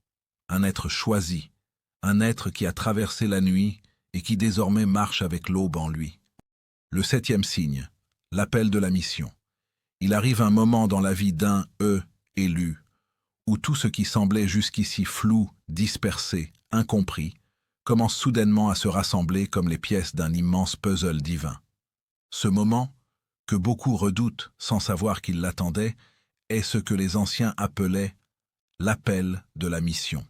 un être choisi, un être qui a traversé la nuit et qui désormais marche avec l'aube en lui. Le 7e signe, l'appel de la mission. Il arrive un moment dans la vie d'un élu, où tout ce qui semblait jusqu'ici flou, dispersé, incompris, commence soudainement à se rassembler comme les pièces d'un immense puzzle divin. Ce moment, que beaucoup redoutent sans savoir qu'ils l'attendaient, est ce que les anciens appelaient l'appel de la mission.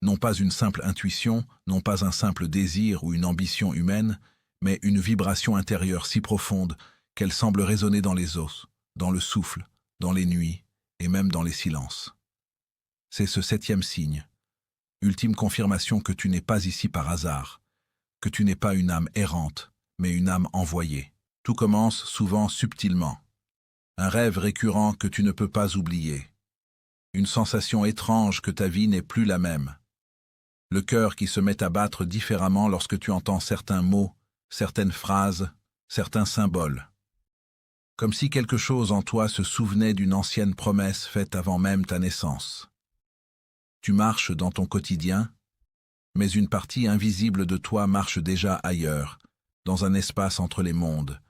Non pas une simple intuition, non pas un simple désir ou une ambition humaine, mais une vibration intérieure si profonde qu'elle semble résonner dans les os, dans le souffle, dans les nuits et même dans les silences. C'est ce 7e signe, ultime confirmation que tu n'es pas ici par hasard, que tu n'es pas une âme errante, mais une âme envoyée. Tout commence souvent subtilement. Un rêve récurrent que tu ne peux pas oublier. Une sensation étrange que ta vie n'est plus la même. Le cœur qui se met à battre différemment lorsque tu entends certains mots, certaines phrases, certains symboles. Comme si quelque chose en toi se souvenait d'une ancienne promesse faite avant même ta naissance. Tu marches dans ton quotidien, mais une partie invisible de toi marche déjà ailleurs, dans un espace entre les mondes,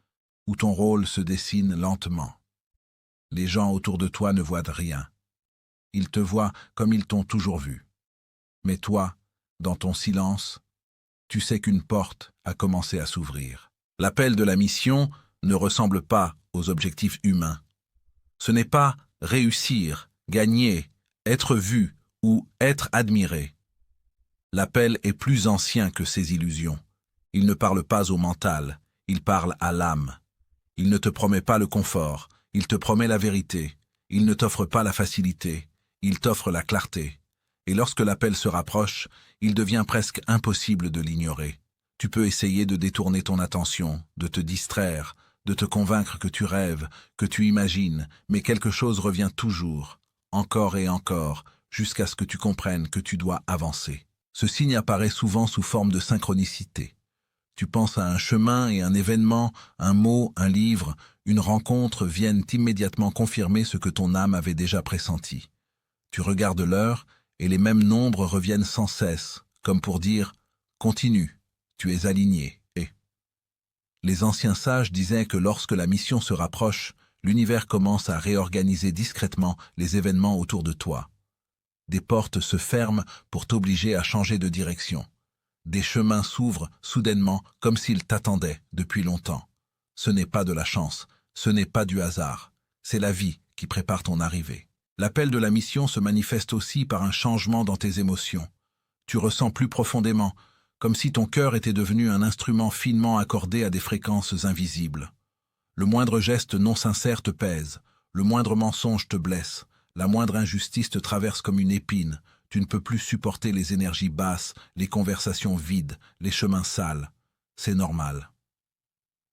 où ton rôle se dessine lentement. Les gens autour de toi ne voient rien. Ils te voient comme ils t'ont toujours vu. Mais toi, dans ton silence, tu sais qu'une porte a commencé à s'ouvrir. L'appel de la mission ne ressemble pas aux objectifs humains. Ce n'est pas réussir, gagner, être vu ou être admiré. L'appel est plus ancien que ces illusions. Il ne parle pas au mental, il parle à l'âme. Il ne te promet pas le confort, il te promet la vérité. Il ne t'offre pas la facilité, il t'offre la clarté. Et lorsque l'appel se rapproche, il devient presque impossible de l'ignorer. Tu peux essayer de détourner ton attention, de te distraire, de te convaincre que tu rêves, que tu imagines, mais quelque chose revient toujours, encore et encore, jusqu'à ce que tu comprennes que tu dois avancer. Ce signe apparaît souvent sous forme de synchronicité. Tu penses à un chemin et un événement, un mot, un livre, une rencontre viennent immédiatement confirmer ce que ton âme avait déjà pressenti. Tu regardes l'heure et les mêmes nombres reviennent sans cesse, comme pour dire « Continue, tu es aligné » et... Les anciens sages disaient que lorsque la mission se rapproche, l'univers commence à réorganiser discrètement les événements autour de toi. Des portes se ferment pour t'obliger à changer de direction. Des chemins s'ouvrent soudainement comme s'ils t'attendaient depuis longtemps. Ce n'est pas de la chance, ce n'est pas du hasard, c'est la vie qui prépare ton arrivée. L'appel de la mission se manifeste aussi par un changement dans tes émotions. Tu ressens plus profondément, comme si ton cœur était devenu un instrument finement accordé à des fréquences invisibles. Le moindre geste non sincère te pèse, le moindre mensonge te blesse, la moindre injustice te traverse comme une épine, Tu ne peux plus supporter les énergies basses, les conversations vides, les chemins sales. C'est normal.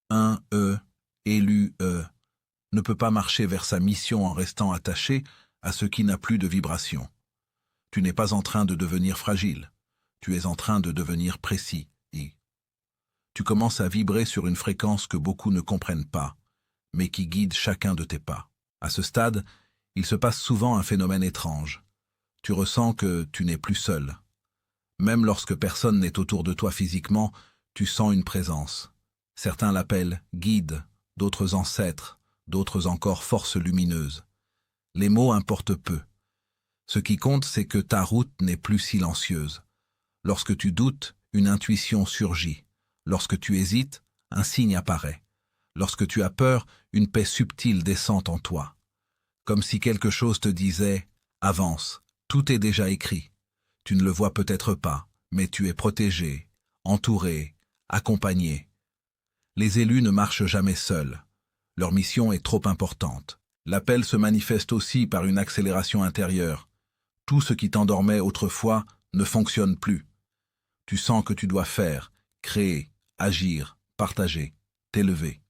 Un élu ne peut pas marcher vers sa mission en restant attaché à ce qui n'a plus de vibration. Tu n'es pas en train de devenir fragile. Tu es en train de devenir précis. Tu commences à vibrer sur une fréquence que beaucoup ne comprennent pas, mais qui guide chacun de tes pas. À ce stade, il se passe souvent un phénomène étrange. Tu ressens que tu n'es plus seul. Même lorsque personne n'est autour de toi physiquement, tu sens une présence. Certains l'appellent guide, d'autres ancêtres, d'autres encore force lumineuse. Les mots importent peu. Ce qui compte, c'est que ta route n'est plus silencieuse. Lorsque tu doutes, une intuition surgit. Lorsque tu hésites, un signe apparaît. Lorsque tu as peur, une paix subtile descend en toi. Comme si quelque chose te disait « Avance, tout est déjà écrit ». Tu ne le vois peut-être pas, mais tu es protégé, entouré, accompagné. Les élus ne marchent jamais seuls. Leur mission est trop importante. L'appel se manifeste aussi par une accélération intérieure. Tout ce qui t'endormait autrefois ne fonctionne plus. Tu sens que tu dois faire, créer, agir, partager, t'élever.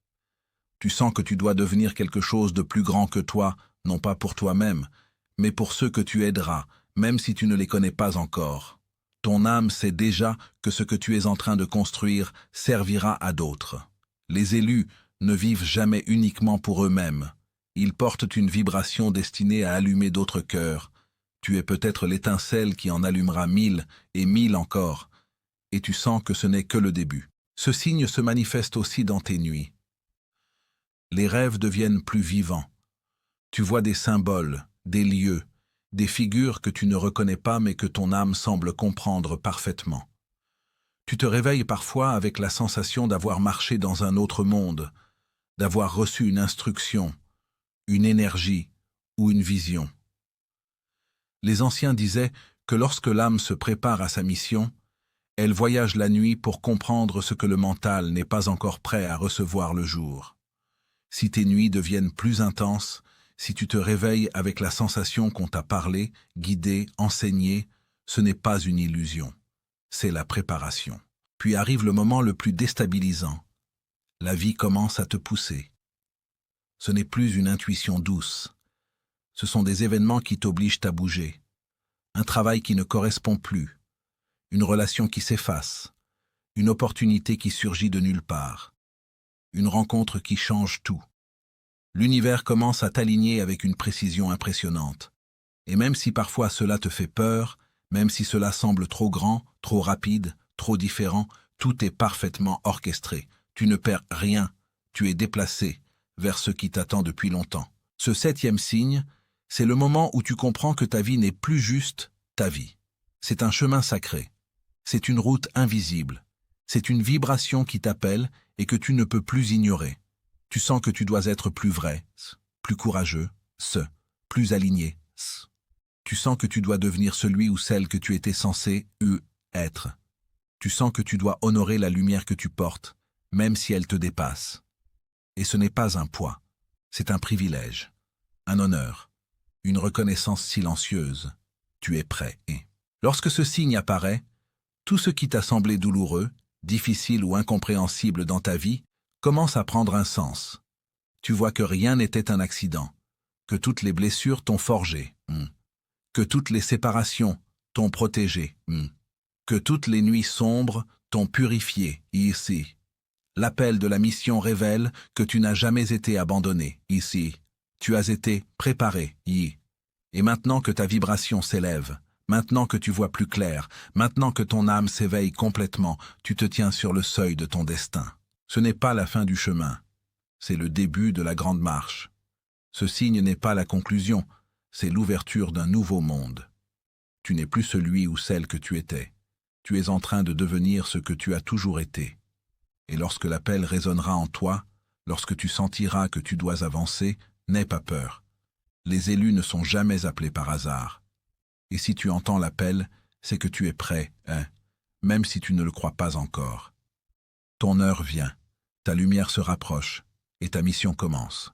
Tu sens que tu dois devenir quelque chose de plus grand que toi, non pas pour toi-même, mais pour ceux que tu aideras, même si tu ne les connais pas encore. Ton âme sait déjà que ce que tu es en train de construire servira à d'autres. Les élus ne vivent jamais uniquement pour eux-mêmes. Ils portent une vibration destinée à allumer d'autres cœurs. Tu es peut-être l'étincelle qui en allumera 1000 et 1000 encore, et tu sens que ce n'est que le début. Ce signe se manifeste aussi dans tes nuits. Les rêves deviennent plus vivants. Tu vois des symboles, des lieux, des figures que tu ne reconnais pas mais que ton âme semble comprendre parfaitement. Tu te réveilles parfois avec la sensation d'avoir marché dans un autre monde, d'avoir reçu une instruction, une énergie ou une vision. Les anciens disaient que lorsque l'âme se prépare à sa mission, elle voyage la nuit pour comprendre ce que le mental n'est pas encore prêt à recevoir le jour. Si tes nuits deviennent plus intenses, si tu te réveilles avec la sensation qu'on t'a parlé, guidé, enseigné, ce n'est pas une illusion, c'est la préparation. Puis arrive le moment le plus déstabilisant. La vie commence à te pousser. Ce n'est plus une intuition douce. Ce sont des événements qui t'obligent à bouger. Un travail qui ne correspond plus. Une relation qui s'efface. Une opportunité qui surgit de nulle part. Une rencontre qui change tout. L'univers commence à t'aligner avec une précision impressionnante. Et même si parfois cela te fait peur, même si cela semble trop grand, trop rapide, trop différent, tout est parfaitement orchestré. Tu ne perds rien, tu es déplacé vers ce qui t'attend depuis longtemps. Ce 7e signe, c'est le moment où tu comprends que ta vie n'est plus juste ta vie. C'est un chemin sacré. C'est une route invisible. C'est une vibration qui t'appelle et que tu ne peux plus ignorer. Tu sens que tu dois être plus vrai, plus courageux, plus aligné. Tu sens que tu dois devenir celui ou celle que tu étais censé être. Tu sens que tu dois honorer la lumière que tu portes, même si elle te dépasse. Et ce n'est pas un poids, c'est un privilège, un honneur, une reconnaissance silencieuse. Tu es prêt. Et lorsque ce signe apparaît, tout ce qui t'a semblé douloureux, difficile ou incompréhensible dans ta vie commence à prendre un sens. Tu vois que rien n'était un accident, que toutes les blessures t'ont forgé, que toutes les séparations t'ont protégé, que toutes les nuits sombres t'ont purifié, ici. L'appel de la mission révèle que tu n'as jamais été abandonné, ici. Tu as été préparé, et maintenant que ta vibration s'élève, maintenant que tu vois plus clair, maintenant que ton âme s'éveille complètement, tu te tiens sur le seuil de ton destin. Ce n'est pas la fin du chemin, c'est le début de la grande marche. Ce signe n'est pas la conclusion, c'est l'ouverture d'un nouveau monde. Tu n'es plus celui ou celle que tu étais. Tu es en train de devenir ce que tu as toujours été. Et lorsque l'appel résonnera en toi, lorsque tu sentiras que tu dois avancer, n'aie pas peur. Les élus ne sont jamais appelés par hasard. Et si tu entends l'appel, c'est que tu es prêt, même si tu ne le crois pas encore. Ton heure vient, ta lumière se rapproche, et ta mission commence.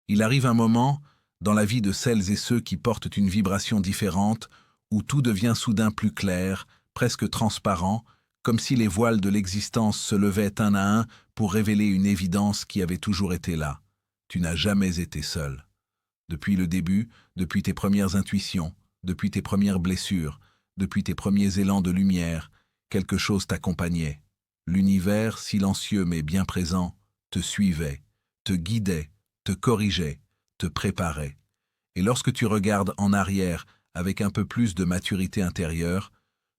Il arrive un moment, dans la vie de celles et ceux qui portent une vibration différente, où tout devient soudain plus clair, presque transparent, comme si les voiles de l'existence se levaient un à un pour révéler une évidence qui avait toujours été là. Tu n'as jamais été seul. Depuis le début, depuis tes premières intuitions, depuis tes premières blessures, depuis tes premiers élans de lumière, quelque chose t'accompagnait. L'univers, silencieux mais bien présent, te suivait, te guidait, te corrigeait, te préparait. Et lorsque tu regardes en arrière avec un peu plus de maturité intérieure,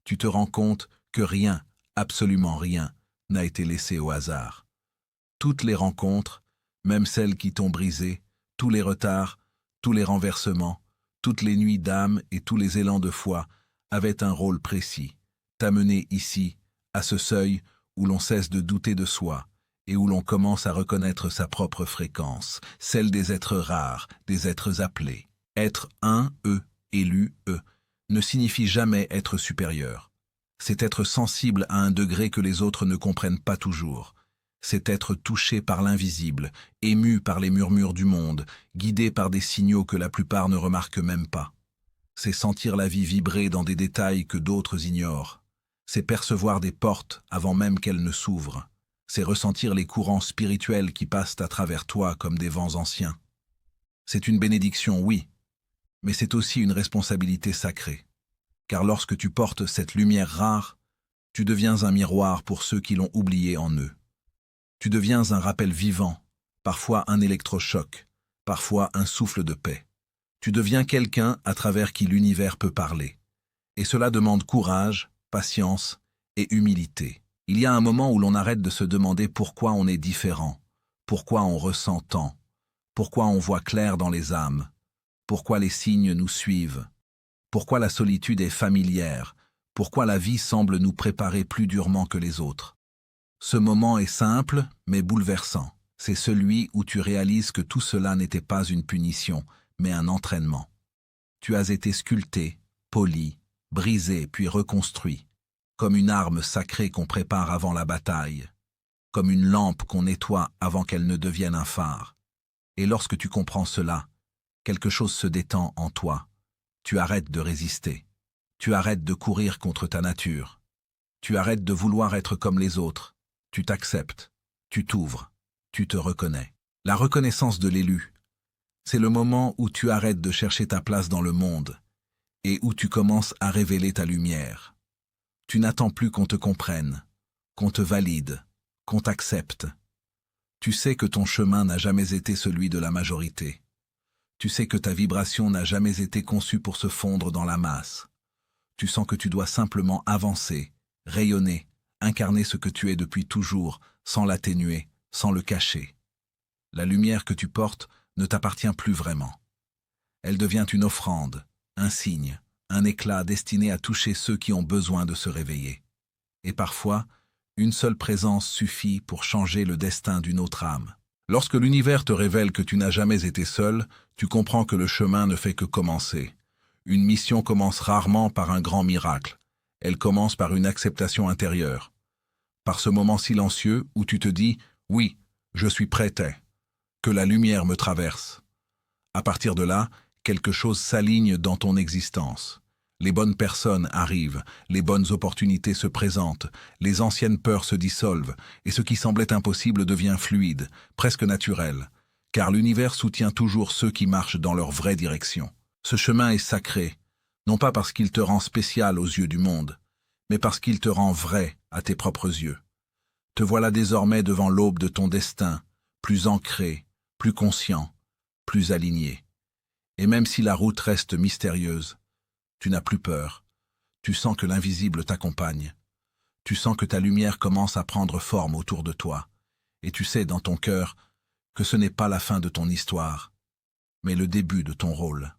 tu te rends compte que rien, absolument rien, n'a été laissé au hasard. Toutes les rencontres, même celles qui t'ont brisé, tous les retards, tous les renversements, toutes les nuits d'âme et tous les élans de foi avaient un rôle précis, t'amener ici, à ce seuil où l'on cesse de douter de soi et où l'on commence à reconnaître sa propre fréquence, celle des êtres rares, des êtres appelés. Être un, élu, ne signifie jamais être supérieur. C'est être sensible à un degré que les autres ne comprennent pas toujours. C'est être touché par l'invisible, ému par les murmures du monde, guidé par des signaux que la plupart ne remarquent même pas. C'est sentir la vie vibrer dans des détails que d'autres ignorent. C'est percevoir des portes avant même qu'elles ne s'ouvrent. C'est ressentir les courants spirituels qui passent à travers toi comme des vents anciens. C'est une bénédiction, oui, mais c'est aussi une responsabilité sacrée. Car lorsque tu portes cette lumière rare, tu deviens un miroir pour ceux qui l'ont oublié en eux. Tu deviens un rappel vivant, parfois un électrochoc, parfois un souffle de paix. Tu deviens quelqu'un à travers qui l'univers peut parler. Et cela demande courage, patience et humilité. Il y a un moment où l'on arrête de se demander pourquoi on est différent, pourquoi on ressent tant, pourquoi on voit clair dans les âmes, pourquoi les signes nous suivent, pourquoi la solitude est familière, pourquoi la vie semble nous préparer plus durement que les autres. Ce moment est simple, mais bouleversant. C'est celui où tu réalises que tout cela n'était pas une punition, mais un entraînement. Tu as été sculpté, poli, brisé puis reconstruit, comme une arme sacrée qu'on prépare avant la bataille, comme une lampe qu'on nettoie avant qu'elle ne devienne un phare. Et lorsque tu comprends cela, quelque chose se détend en toi. Tu arrêtes de résister. Tu arrêtes de courir contre ta nature. Tu arrêtes de vouloir être comme les autres. Tu t'acceptes. Tu t'ouvres. Tu te reconnais. La reconnaissance de l'élu, c'est le moment où tu arrêtes de chercher ta place dans le monde et où tu commences à révéler ta lumière. Tu n'attends plus qu'on te comprenne, qu'on te valide, qu'on t'accepte. Tu sais que ton chemin n'a jamais été celui de la majorité. Tu sais que ta vibration n'a jamais été conçue pour se fondre dans la masse. Tu sens que tu dois simplement avancer, rayonner, incarner ce que tu es depuis toujours, sans l'atténuer, sans le cacher. La lumière que tu portes ne t'appartient plus vraiment. Elle devient une offrande, un signe, un éclat destiné à toucher ceux qui ont besoin de se réveiller. Et parfois, une seule présence suffit pour changer le destin d'une autre âme. Lorsque l'univers te révèle que tu n'as jamais été seul, tu comprends que le chemin ne fait que commencer. Une mission commence rarement par un grand miracle. Elle commence par une acceptation intérieure. Par ce moment silencieux où tu te dis « Oui, je suis prêt, que la lumière me traverse ». À partir de là, quelque chose s'aligne dans ton existence. Les bonnes personnes arrivent, les bonnes opportunités se présentent, les anciennes peurs se dissolvent, et ce qui semblait impossible devient fluide, presque naturel, car l'univers soutient toujours ceux qui marchent dans leur vraie direction. Ce chemin est sacré, non pas parce qu'il te rend spécial aux yeux du monde, mais parce qu'il te rend vrai à tes propres yeux. Te voilà désormais devant l'aube de ton destin, plus ancré, plus conscient, plus aligné. Et même si la route reste mystérieuse, tu n'as plus peur. Tu sens que l'invisible t'accompagne. Tu sens que ta lumière commence à prendre forme autour de toi. Et tu sais dans ton cœur que ce n'est pas la fin de ton histoire, mais le début de ton rôle.